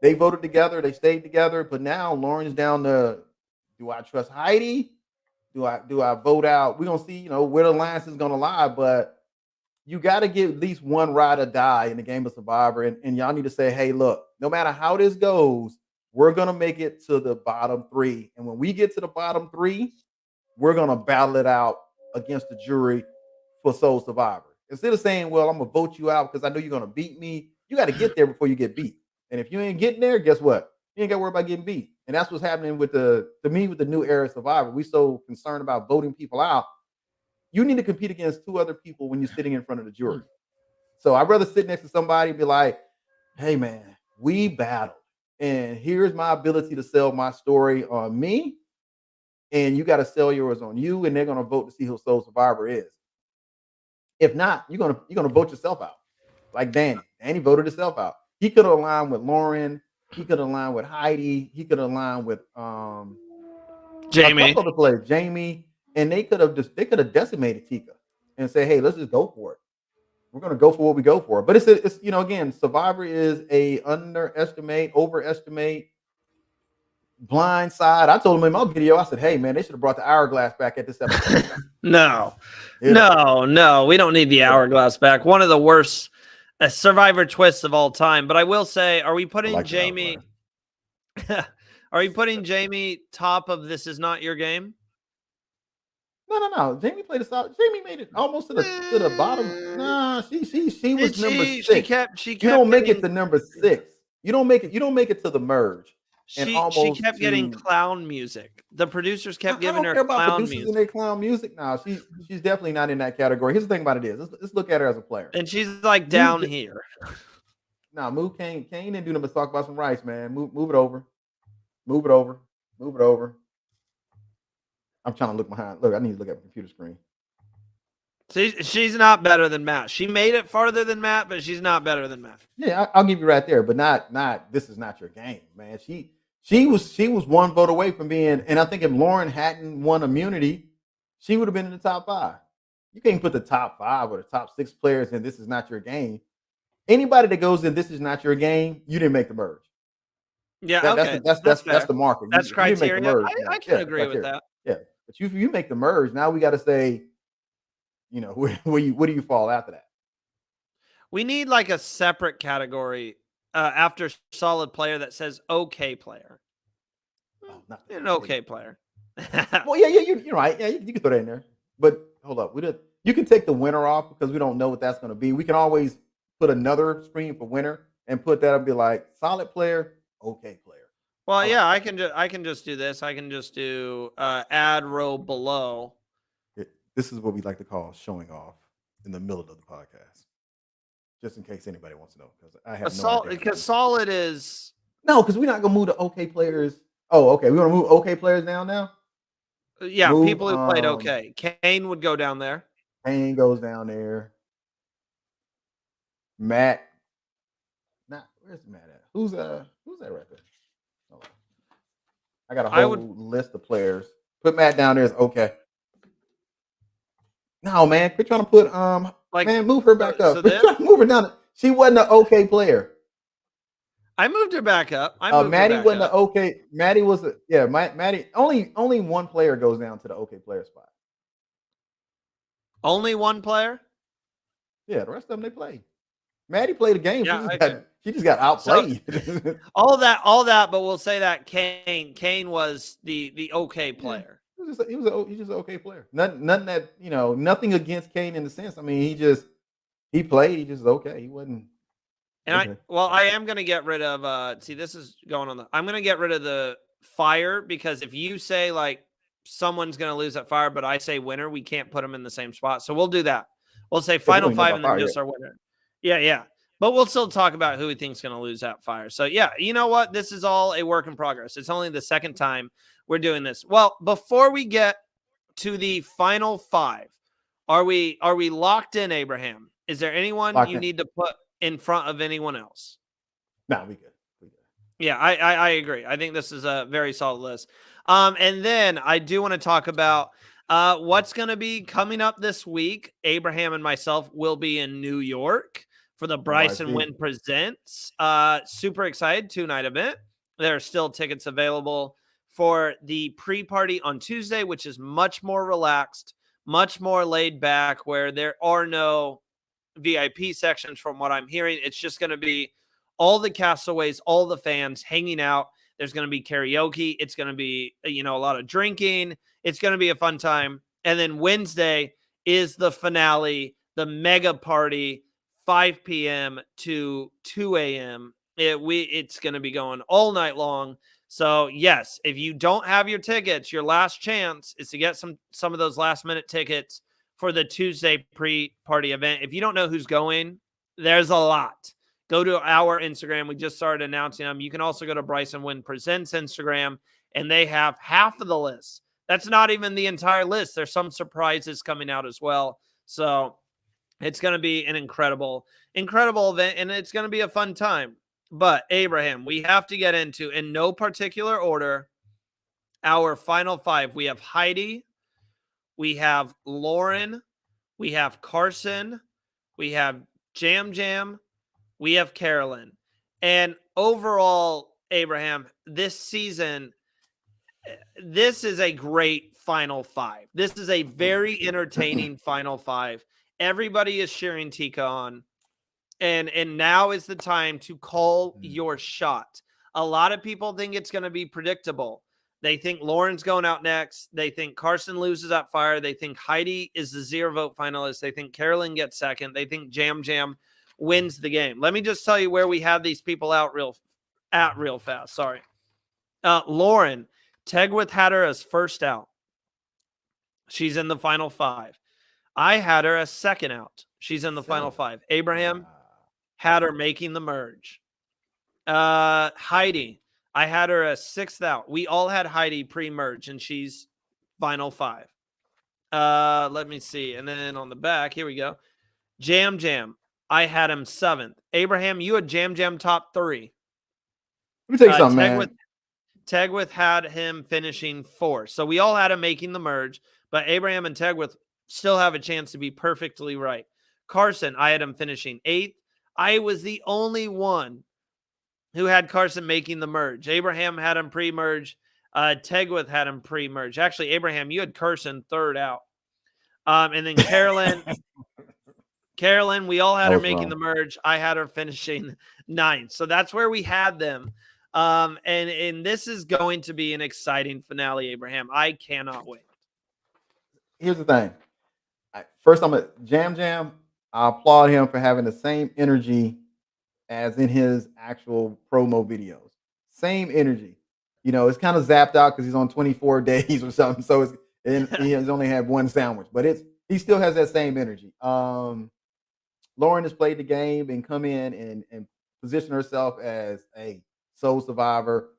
They voted together, they stayed together, but now Lauren's down to do I trust Heidi? Do I vote out? We're gonna see, where the alliance is gonna lie, but you got to get at least one ride or die in the game of Survivor. And y'all need to say, hey, look, no matter how this goes, we're going to make it to the bottom three. And when we get to the bottom three, we're going to battle it out against the jury for Soul Survivor. Instead of saying, well, I'm going to vote you out because I know you're going to beat me, you got to get there before you get beat. And if you ain't getting there, guess what? You ain't got to worry about getting beat. And that's what's happening with to me, with the new era of Survivor. We so concerned about voting people out. You need to compete against two other people when you're sitting in front of the jury. So I'd rather sit next to somebody and be like, hey, man, we battled. And here's my ability to sell my story on me. And you got to sell yours on you. And they're going to vote to see who Soul Survivor is. If not, you're gonna vote yourself out. Like Danny. Danny voted himself out. He could have aligned with Lauren. He could have aligned with Heidi. He could have aligned with a Jamie. couple of the players, Jamie, and they could have decimated Tika and say, hey, let's just go for it. We're gonna go for what we go for. But it's again, Survivor is a underestimate, overestimate, blind side. I told him in my video, I said, hey man, they should have brought the hourglass back at this episode. No, You know? no, we don't need the hourglass back. One of the worst Survivor twists of all time. But I will say, are we putting like Jamie? Are you putting Jamie top of this is not your game? No. Jamie played a solid. Jamie made it almost to the bottom. Nah, she was number She 6. kept You don't make getting, it to number 6. You don't make it to the merge. And she almost kept getting clown music. The producers kept I giving don't her care about clown producers music. and their clown music. Now she's definitely not in that category. Here's the thing about it is let's look at her as a player. And she's like down here. Now move Kane. Kane didn't do nothing but talk about some rice, man. Move it over. Move it over. Move it over. I'm trying to look behind. Look, I need to look at the computer screen. She's not better than Matt. She made it farther than Matt, but she's not better than Matt. Yeah, I'll give you right there, but not. This is not your game, man. She was one vote away from being, and I think if Lauren hadn't won immunity, she would have been in the top 5. You can't put the top 5 or the top 6 players in This Is Not Your Game. Anybody that goes in This Is Not Your Game, you didn't make the merge. Yeah, okay. That's the marker. That's criteria. You didn't make the merge. I can agree with that. Yeah, but you make the merge. Now we got to say, where do you fall after that? We need like a separate category after solid player that says okay player. An okay player. Well, yeah, you're right. Yeah, you can throw that in there. But hold up, you can take the winner off because we don't know what that's going to be. We can always put another screen for winner and put that and be like solid player, okay player. Well, I like yeah, I can just do this. I can just do add row below. this is what we like to call showing off in the middle of the podcast, just in case anybody wants to know, because I have no idea how to Because do. solid is No, because we're not gonna move the OK players. Oh, okay. We want to move OK players down now. yeah, Move people who played okay. Kane would go down there. Payne goes down there. Matt, not where's Matt at? Who's that right there? Oh, I got a I would whole list of players. Put Matt down there as okay. No, man, quit trying to put like man, move her back so up. Quit this trying to move her down. She wasn't an OK player. I moved her back up. I moved her Maddie back wasn't an up. OK. Maddie was Maddie only one player goes down to the OK player spot. Only one player? Yeah, the rest of them they play. Maddie played a game. Yeah, She just got so outplayed. all that, but we'll say that Kane was the okay Yeah. player. He's just an okay player. Nothing that nothing against Kane in the sense. I mean, he played. He just okay. He wasn't And okay. I am gonna get rid of see this is going on I'm gonna get rid of the fire because if you say like someone's gonna lose that fire, but I say winner, we can't put them in the same spot. So we'll do that. We'll say Yeah, we final don't even know five about and then fire yet. just our winner. Yeah, yeah. But we'll still talk about who we think's gonna lose that fire. So yeah, you know what? This is all a work in progress. It's only the second time we're doing this. Well, before we get to the final five, are we locked in, Abraham? Is there anyone Locked you in. need to put in front of anyone else? Nah, we good. We good. Yeah, I agree. I think this is a very solid list. And then I do want to talk about what's going to be coming up this week. Abraham and myself will be in New York for the Bryson NYC. Wynn Presents. Super excited, 2-night event. There are still tickets available for the pre-party on Tuesday, which is much more relaxed, much more laid back, where there are no VIP sections from what I'm hearing. It's just going to be all the castaways, all the fans hanging out. There's going to be karaoke. It's going to be, a lot of drinking. It's going to be a fun time. And then Wednesday is the finale, the mega party, 5 p.m. to 2 a.m. It's going to be going all night long. So yes, if you don't have your tickets, your last chance is to get some of those last minute tickets for the Tuesday pre-party event. If you don't know who's going, there's a lot. Go to our Instagram. We just started announcing them. You can also go to Bryson Wynn Presents Instagram, and they have half of the list. That's not even the entire list. There's some surprises coming out as well. So it's going to be an incredible event, and it's going to be a fun time. But, Abraham, we have to get into, in no particular order, our final five. We have Heidi. We have Lauren. We have Carson. We have Jam Jam. We have Carolyn. And overall, Abraham, this season, this is a great final five. This is a very entertaining final five. Everybody is cheering Tika on. And now is the time to call your shot. A lot of people think it's going to be predictable. They think Lauren's going out next. They think Carson loses that fire. They think Heidi is the 0 vote finalist. They think Carolyn gets second. They think Jam Jam wins the game. Let me just tell you where we have these people out real fast. Sorry. Lauren, Tegwith had her as first out. She's in the final five. I had her as second out. She's in the final five. Abraham had her making the merge. Heidi, I had her as sixth out. We all had Heidi pre-merge, and she's final five. Let me see. And then on the back, here we go. Jam Jam, I had him seventh. Abraham, you had Jam Jam top three. Let me tell you something, man. Tegwith had him finishing fourth. So we all had him making the merge, but Abraham and Tegwith still have a chance to be perfectly right. Carson, I had him finishing eighth. I was the only one who had Carson making the merge. Abraham had him pre-merge. Tegwith had him pre-merge. Actually, Abraham, you had Carson third out. And then Carolyn, we all had her making the merge. I had her finishing ninth. So that's where we had them. And this is going to be an exciting finale, Abraham. I cannot wait. Here's the thing. First, I'm a Jam Jam. I applaud him for having the same energy as in his actual promo videos. Same energy. it's kind of zapped out because he's on 24 days or something. So and he has only had one sandwich, but he still has that same energy. Lauren has played the game and come in and position herself as a soul survivor.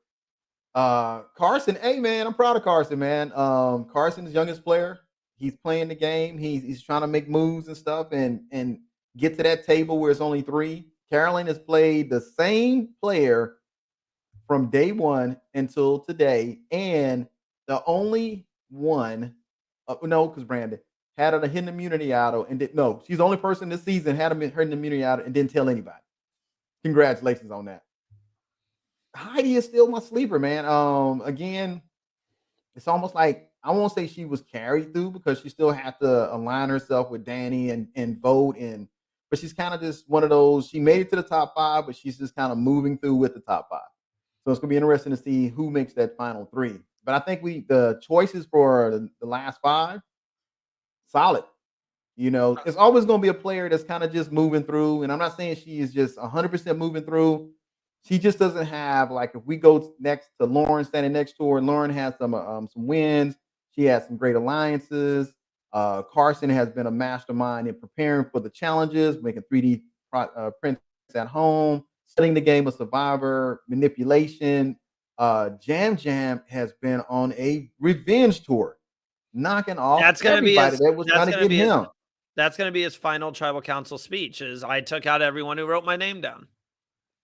Carson, hey man, I'm proud of Carson, man. Carson's youngest player. He's playing the game. He's trying to make moves and stuff and get to that table where it's only three. Carolyn has played the same player from day one until today, and the only one, no, because Brandon had a hidden immunity auto and did no. She's the only person this season had a hidden immunity auto and didn't tell anybody. Congratulations on that. Heidi is still my sleeper, man. Again, it's almost like I won't say she was carried through because she still had to align herself with Danny and vote but she's kind of just one of those. She made it to the top five, but she's just kind of moving through with the top five. So it's gonna be interesting to see who makes that final three. But I think the choices for the last five, solid. It's always going to be a player that's kind of just moving through. And I'm not saying she is just 100% moving through. She just doesn't have, like, if we go next to Lauren, standing next to her, Lauren has some wins. She has some great alliances. Carson has been a mastermind in preparing for the challenges, making 3D prints at home, studying the game of Survivor, manipulation. Jam Jam has been on a revenge tour, knocking off That's gonna be everybody his. that was That's trying to gonna get be his. him. That's gonna be his final tribal council speech. Is I took out everyone who wrote my name down.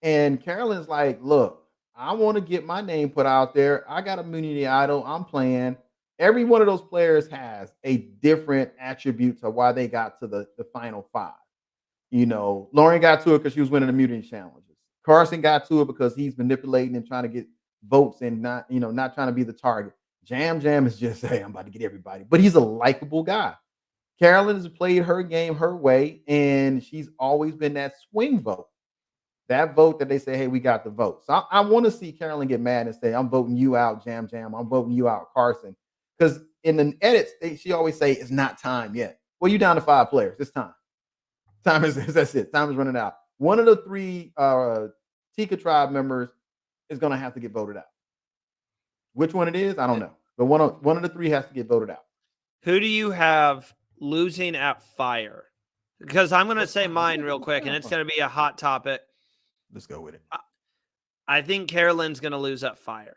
And Carolyn's like, look, I want to get my name put out there. I got immunity idol. I'm playing. Every one of those players has a different attribute to why they got to the final five. Lauren got to it because she was winning immunity challenges. Carson got to it because he's manipulating and trying to get votes and not trying to be the target. Jam Jam is just, hey, I'm about to get everybody. But he's a likable guy. Carolyn has played her game her way, and she's always been that swing vote. That vote that they say, hey, we got the vote. So I want to see Carolyn get mad and say, I'm voting you out, Jam Jam. I'm voting you out, Carson. Because in the edits, she always say it's not time yet. Well, you down to 5 players. It's time. That's it. Time is running out. One of the 3 Tika tribe members is going to have to get voted out. Which one it is, I don't know. But one of the 3 has to get voted out. Who do you have losing at fire? Because I'm going to say mine real quick, and it's going to be a hot topic. Let's go with it. I think Carolyn's going to lose at fire.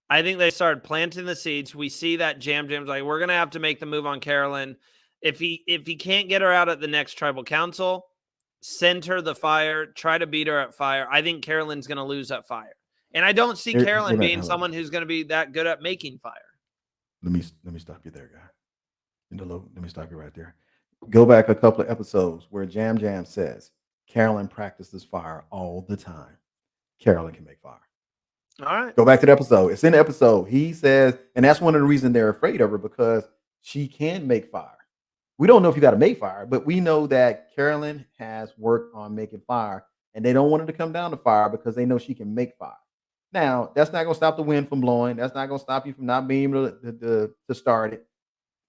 I think they started planting the seeds. We see that Jam Jam's like, we're going to have to make the move on Carolyn. If he can't get her out at the next tribal council, send her the fire, try to beat her at fire. I think Carolyn's going to lose at fire. And I don't see Carolyn being someone who's going to be that good at making fire. Let me stop you there, guy. Let me stop you right there. Go back a couple of episodes where Jam Jam says Carolyn practices fire all the time. Carolyn can make fire. All right. Go back to the episode. It's in the episode. He says, and that's one of the reasons they're afraid of her, because she can make fire. We don't know if you got to make fire, but we know that Carolyn has worked on making fire, and they don't want her to come down to fire because they know she can make fire. Now, that's not going to stop the wind from blowing. That's not going to stop you from not being able to start it.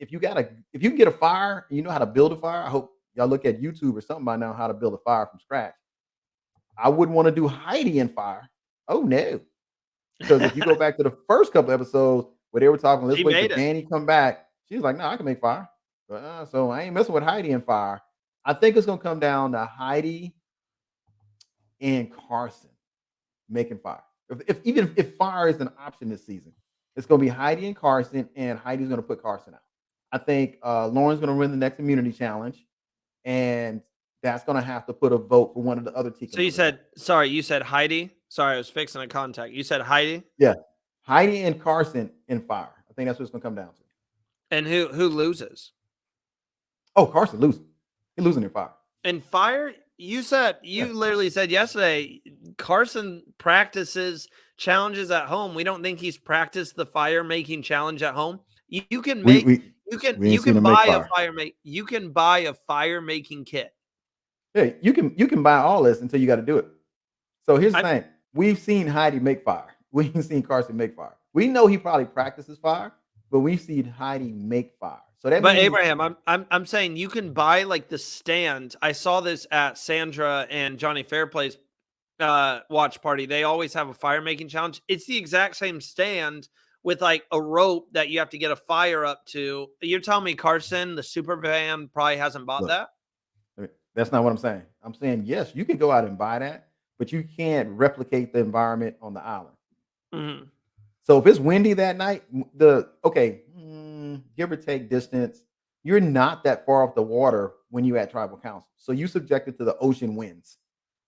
If you can get a fire, and you know how to build a fire. I hope y'all look at YouTube or something by now how to build a fire from scratch. I wouldn't want to do Heidi in fire. Oh no. Because if you go back to the first couple episodes where they were talking, let's wait for Danny come back. She's like, no, I can make fire. So I ain't messing with Heidi in fire. I think it's gonna come down to Heidi and Carson making fire. Even if fire is an option this season, it's gonna be Heidi and Carson, and Heidi's gonna put Carson out. I think Lauren's gonna win the next immunity challenge, and that's gonna have to put a vote for one of the other teams. So you said Heidi. Sorry, I was fixing a contact. You said Heidi? Yeah. Heidi and Carson in fire. I think that's what it's gonna come down to. And who loses? Oh, Carson losing. He's losing in fire. In fire? You literally said yesterday Carson practices challenges at home. We don't think he's practiced the fire making challenge at home. You can make you can buy a fire making kit. Yeah, you can buy all this until you got to do it. So here's the thing. We've seen Heidi make fire. We ain't seen Carson make fire. We know he probably practices fire, but we've seen Heidi make fire. So that means, Abraham, I'm saying you can buy like the stand. I saw this at Sandra and Johnny Fairplay's watch party, they always have a fire making challenge. It's the exact same stand with like a rope that you have to get a fire up to. You're telling me Carson, the super fan, probably hasn't bought Look, that? that's not what I'm saying. I'm saying yes, you can go out and buy that, but you can't replicate the environment on the island. Mhm. So if it's windy that night, give or take distance, you're not that far off the water when you at tribal council. So you subjected to the ocean winds.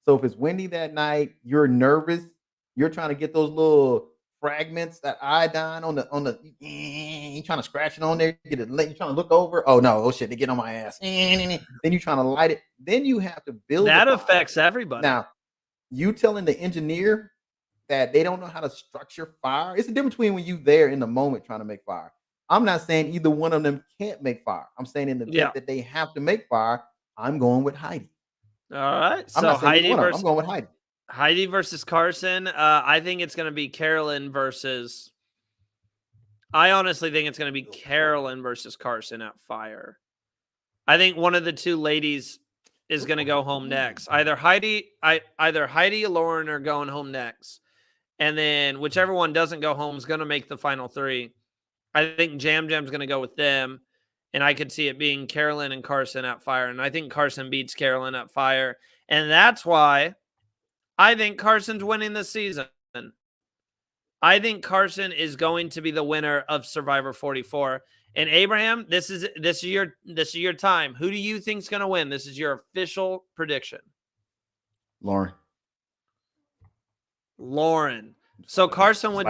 So if it's windy that night, you're nervous. You're trying to get those little fragments, that iodine on the. You trying to scratch it on there. Get it. You trying to look over. Oh no! Oh shit! They get on my ass. Then you trying to light it. Then you have to build the That fire. affects everybody. Now you telling the engineer that they don't know how to structure fire. It's a difference between when you there in the moment trying to make fire. I'm not saying either one of them can't make fire. I'm saying in the Yeah. event that they have to make fire, I'm going with Heidi. All right. I'm So not saying either Heidi one of them. versus I'm going with Heidi. Heidi versus Carson. I think it's going to be Carolyn versus. I honestly think it's going to be Carolyn versus Carson at fire. I think one of the two ladies is going to go home next. Either Heidi or Lauren are going home next. And then whichever one doesn't go home is going to make the final three. I think Jam Jam's going to go with them. And I could see it being Carolyn and Carson at fire. And I think Carson beats Carolyn at fire. And that's why I think Carson's winning this season. I think Carson is going to be the winner of Survivor 44. And Abraham, this is your time. Who do you think's going to win? This is your official prediction. Lauren. So Carson would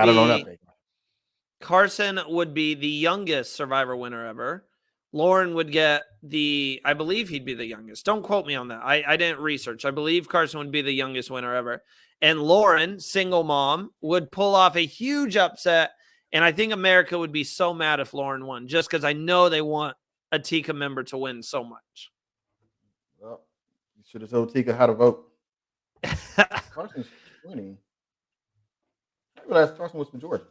be the youngest Survivor winner ever. Lauren would get I believe he'd be the youngest. Don't quote me on that. I didn't research. I believe Carson would be the youngest winner ever. And Lauren, single mom, would pull off a huge upset. And I think America would be so mad if Lauren won, just because I know they want a Tika member to win so much. Well, you should have told Tika how to vote. Carson's winning. I realized Carson was from Georgia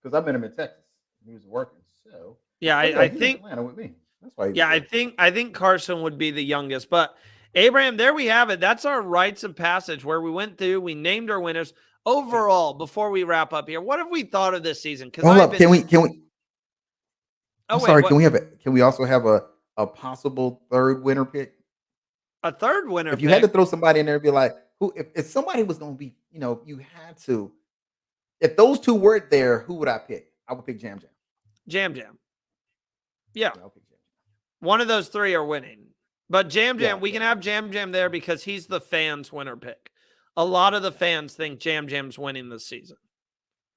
because I met him in Texas. He was working. So yeah, I think Atlanta with me. That's why. Yeah, I think Carson would be the youngest. But Abraham, there we have it. That's our rites of passage where we went through. We named our winners. Overall, before we wrap up here, what have we thought of this season? Can we? Oh, sorry. Can we also have a possible third winner pick? A third winner. If you had to throw somebody in there, be like, who? If somebody was going to be, you had to. If those two weren't there, who would I pick? I would pick Jam Jam. Jam Jam. Yeah. I'll pick Jam Jam. One of those three are winning. But Jam Jam, we can have Jam Jam there because he's the fans' winner pick. A lot of the fans think Jam Jam's winning this season.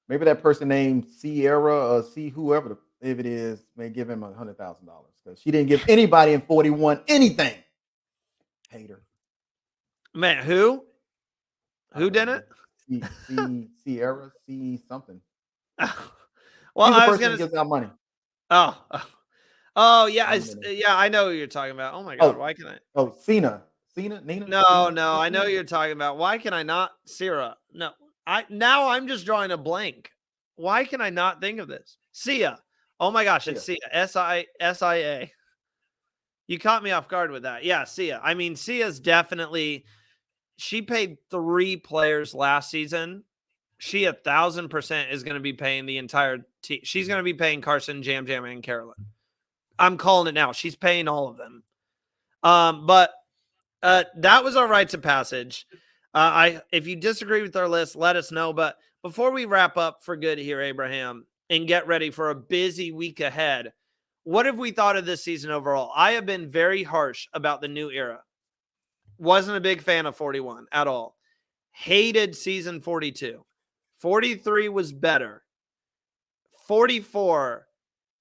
Maybe that person named Sierra or whoever, if it is, may give him $100,000 because she didn't give anybody in 41 anything. Hater. Man, who? Who did it? Sierra, something. Well, I was going to give out money. Oh yeah, I know who you're talking about. Oh my god, why can I? Oh, Nina. No, I know who you're talking about. Why can I not? Sierra. No, I'm just drawing a blank. Why can I not think of this? Sia. Oh my gosh, it's Sia. S-I-A. You caught me off guard with that. Yeah, Sia. I mean, Sia's definitely. She paid 3 players last season. She 1,000% is going to be paying the entire team. She's going to be paying Carson, Jam Jam, and Carolyn. I'm calling it now. She's paying all of them. But that was our rites of passage. If you disagree with our list, let us know. But before we wrap up for good here, Abraham, and get ready for a busy week ahead, what have we thought of this season overall? I have been very harsh about the new era. Wasn't a big fan of 41 at all. Hated season 42. 43 was better. 44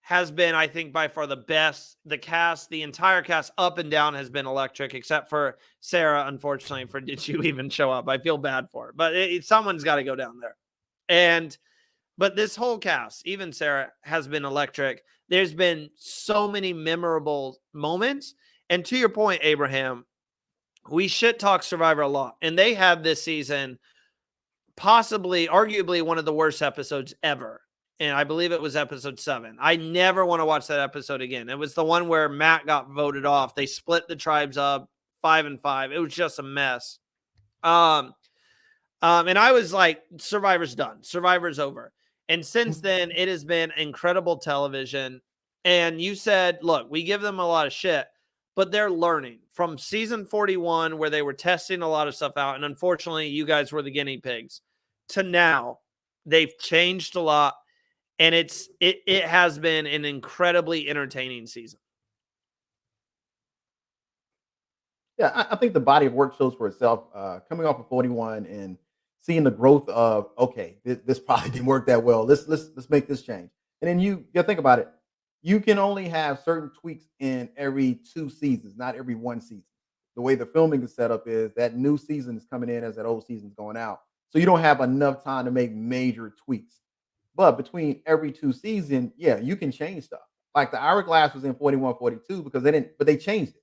has been, I think, by far the best. The entire cast up and down has been electric, except for Sarah, unfortunately, did you even show up? I feel bad for her. But someone's got to go down there. But this whole cast, even Sarah, has been electric. There's been so many memorable moments. And to your point, Abraham, we shit talk Survivor a lot. And they had this season arguably one of the worst episodes ever. And I believe it was episode 7. I never want to watch that episode again. It was the one where Matt got voted off. They split the tribes up 5 and 5. It was just a mess. Um, and I was like, Survivor's done. Survivor's over. And since then, it has been incredible television. And you said, look, we give them a lot of shit, but they're learning from season 41, where they were testing a lot of stuff out. And unfortunately, you guys were the guinea pigs, to now. They've changed a lot. And it has been an incredibly entertaining season. Yeah, I think the body of work shows for itself. Coming off of 41 and seeing the growth of, okay, this probably didn't work that well. Let's make this change. And then you got to think about it. You can only have certain tweaks in every 2 seasons, not every 1 season. The way the filming is set up is that new season is coming in as that old season's going out. So you don't have enough time to make major tweaks. But between every 2 seasons, yeah, you can change stuff. Like the hourglass was in 41, 42 because they didn't, but they changed it.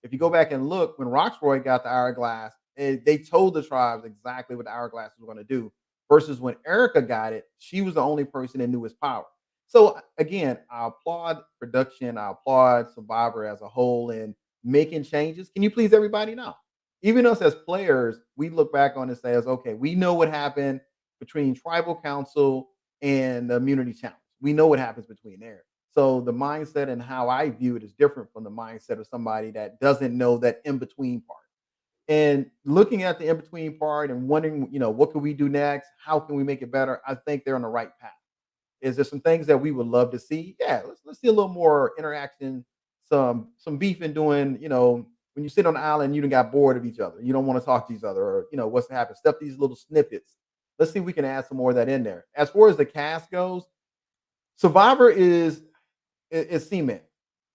If you go back and look, when Roxroy got the hourglass, they told the tribes exactly what the hourglass was going to do. Versus when Erica got it, she was the only person that knew his power. So again, I applaud production. I applaud Survivor as a whole in making changes. Can you please everybody know? Even us as players, we look back on it and say, okay, we know what happened between tribal council and the immunity challenge. We know what happens between there. So the mindset and how I view it is different from the mindset of somebody that doesn't know that in between part. And looking at the in between part and wondering, what can we do next? How can we make it better? I think they're on the right path. Is there some things that we would love to see? Yeah, let's see a little more interaction, some beef and doing, when you sit on the island, you done got bored of each other. You don't want to talk to each other, or what's happened. Stuff these little snippets. Let's see if we can add some more of that in there. As far as the cast goes, Survivor is cement.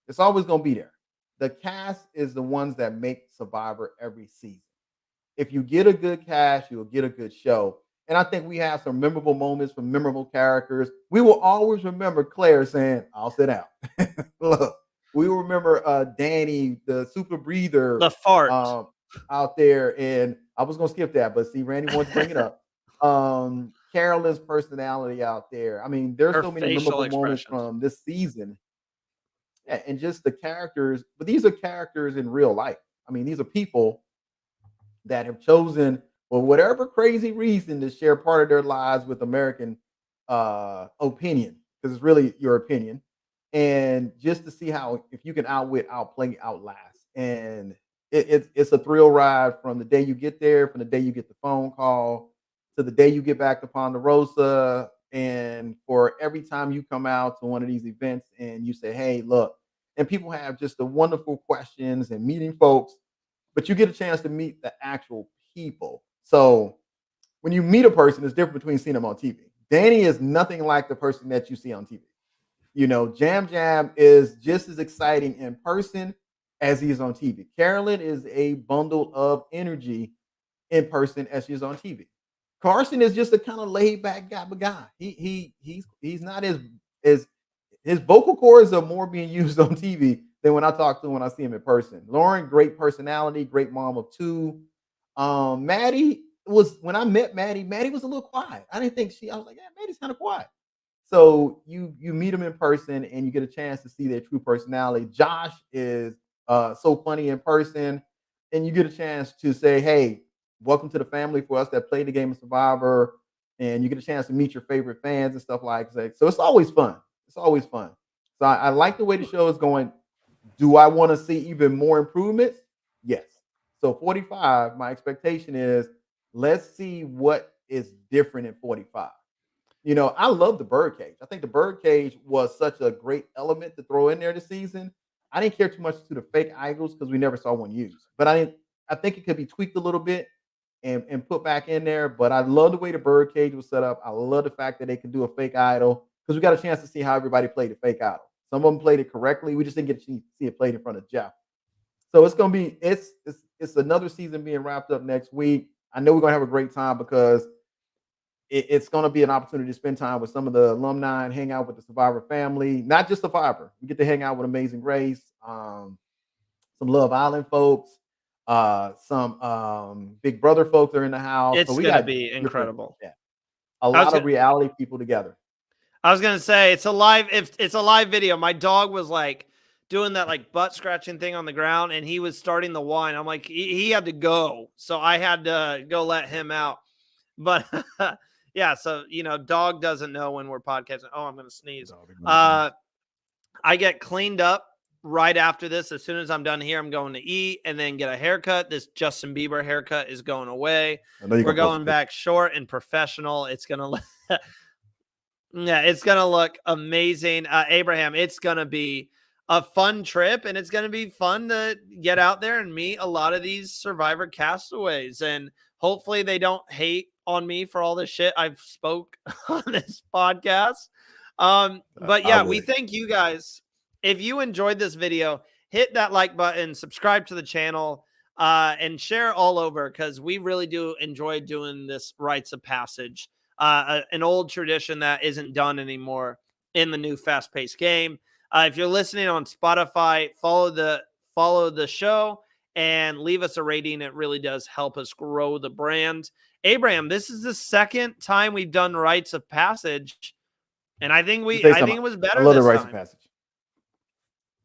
It's always going to be there. The cast is the ones that make Survivor every season. If you get a good cast, you'll get a good show. And I think we have some memorable moments from memorable characters. We will always remember Claire saying, "I'll sit out." Look, we will remember Danny, the super breather, The fart. um, out there. And I was going to skip that, but see, Randy wants to bring it up. Carolyn's personality out there. I mean, there's Her so many facial memorable moments expressions. from this season. Yeah, and just the characters, but these are characters in real life. I mean, these are people that have chosen, for whatever crazy reason, to share part of their lives with American opinion, because it's really your opinion. And just to see how, if you can outwit, outplay, outlast. And it's a thrill ride from the day you get there, from the day you get the phone call, to the day you get back to Ponderosa. And for every time you come out to one of these events and you say, hey, look, and people have just the wonderful questions and meeting folks, but you get a chance to meet the actual people. So when you meet a person, it's different between seeing them on TV. Danny is nothing like the person that you see on TV. Jam Jam is just as exciting in person as he is on TV. Carolyn is a bundle of energy in person as she is on TV. Carson is just a kind of laid back guy. He's not as his vocal cords are more being used on TV than when I talk to him when I see him in person. Lauren, great personality, great mom of two. Maddie was, when I met Maddie was a little quiet. I didn't think I was like, yeah, Maddie's kind of quiet. So you meet them in person and you get a chance to see their true personality. Josh is so funny in person, and you get a chance to say, hey, welcome to the family for us that play the game of Survivor, and you get a chance to meet your favorite fans and stuff like that. So it's always fun. It's always fun. So I like the way the show is going. Do I want to see even more improvements? Yes. So 45, my expectation is, let's see what is different in 45. I love the birdcage. I think the birdcage was such a great element to throw in there this season. I didn't care too much to the fake idols because we never saw one used. But I think it could be tweaked a little bit and put back in there. But I love the way the birdcage was set up. I love the fact that they can do a fake idol, because we got a chance to see how everybody played the fake idol. Some of them played it correctly. We just didn't get to see it played in front of Jeff. So it's gonna be it's another season being wrapped up next week. I know we're gonna have a great time because it's going to be an opportunity to spend time with some of the alumni and hang out with the Survivor family. Not just Survivor. We get to hang out with Amazing Race, some Love Island folks, some Big Brother folks are in the house. So It's we gonna got be different, incredible. yeah, a I was lot of gonna, reality people together. I was gonna say it's a live. If it's a live video, my dog was like doing that like butt scratching thing on the ground, and he was starting the whine. I'm like, he had to go, so I had to go let him out. But yeah, so dog doesn't know when we're podcasting. Oh, I'm gonna sneeze. I get cleaned up right after this. As soon as I'm done here, I'm going to eat and then get a haircut. This Justin Bieber haircut is going away. We're going back short and professional. It's gonna yeah, it's gonna look amazing. Abraham, it's gonna be a fun trip, and it's gonna be fun to get out there and meet a lot of these Survivor castaways. And hopefully they don't hate on me for all the shit I've spoke on this podcast. But yeah, we thank you guys. If you enjoyed this video, hit that like button, subscribe to the channel, and share all over, because we really do enjoy doing this Rites of Passage, an old tradition that isn't done anymore in the new fast-paced game. If you're listening on Spotify, follow the show and leave us a rating. It really does help us grow the brand. Abraham, this is the second time we've done Rites of Passage, and I think it was better. I love the Rites of Passage.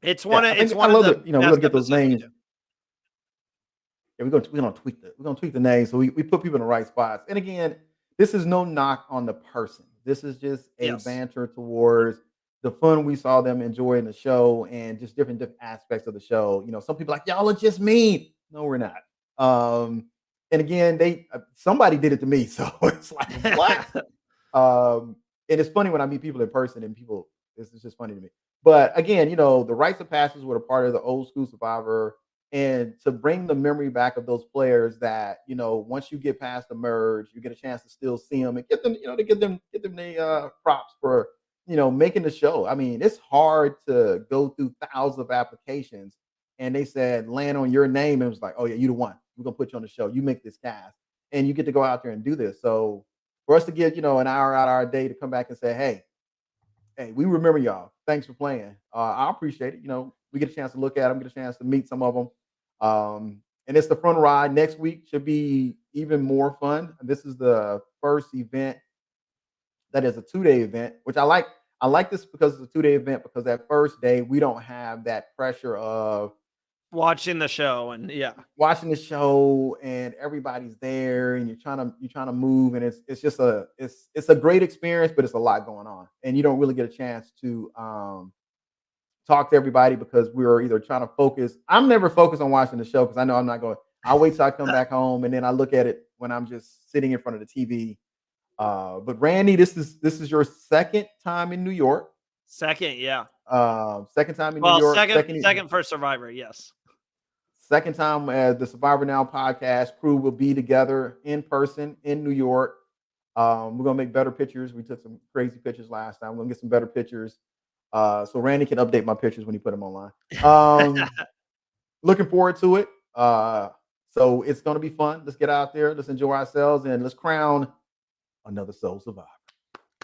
It's one of the we're gonna get those names. Yeah, we're gonna tweak the names, so we put people in the right spots. And again, this is no knock on the person. This is just a banter towards the fun we saw them enjoy in the show, and just different aspects of the show. Some people are like, y'all are just mean. No, we're not. And again, somebody did it to me, so it's like what? And it's funny when I meet people in person, and it's just funny to me. But again, the Rites of Passage were a part of the old school Survivor, and to bring the memory back of those players that, once you get past the merge, you get a chance to still see them and get them, to get them the props for, making the show. I mean, it's hard to go through thousands of applications, and they said land on your name, and it was like, oh yeah, you the one. We're gonna put you on the show. You make this cast, and you get to go out there and do this. So for us to get, an hour out of our day to come back and say, hey, we remember y'all. Thanks for playing. I appreciate it. We get a chance to look at them, get a chance to meet some of them. And it's the fun ride. Next week should be even more fun. This is the first event that is a 2-day event, which I like. I like this because it's a 2-day event, because that first day we don't have that pressure of watching the show, and watching the show, and everybody's there, and you're trying to move, and it's just it's a great experience, but it's a lot going on, and you don't really get a chance to talk to everybody, because we're either trying to focus. I'm never focused on watching the show, because I know I'm not going. I'll wait till I come back home, and then I look at it when I'm just sitting in front of the TV. But Randy, this is your second time in New York. Second, yeah. Second time in New York. Second for Survivor, yes. Second time the Survivor Now podcast crew will be together in person in New York. We're gonna make better pictures. We took some crazy pictures last time. We're gonna get some better pictures. So Randy can update my pictures when he put them online. Looking forward to it. So it's gonna be fun. Let's get out there. Let's enjoy ourselves, and let's crown another Soul Survivor.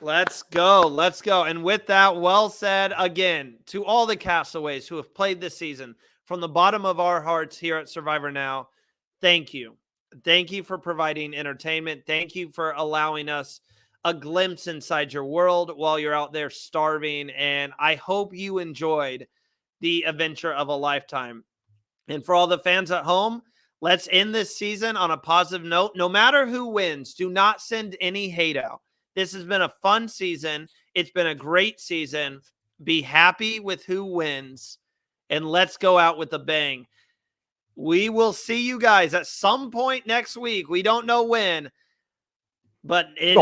Let's go. Let's go. And with that, well said again to all the castaways who have played this season. From the bottom of our hearts here at Survivor Now, thank you. Thank you for providing entertainment. Thank you for allowing us a glimpse inside your world while you're out there starving. And I hope you enjoyed the adventure of a lifetime. And for all the fans at home, let's end this season on a positive note. No matter who wins, do not send any hate out. This has been a fun season. It's been a great season. Be happy with who wins, and let's go out with a bang. We will see you guys at some point next week. We don't know when, but it's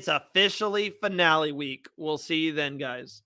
officially finale week. We'll see you then, guys.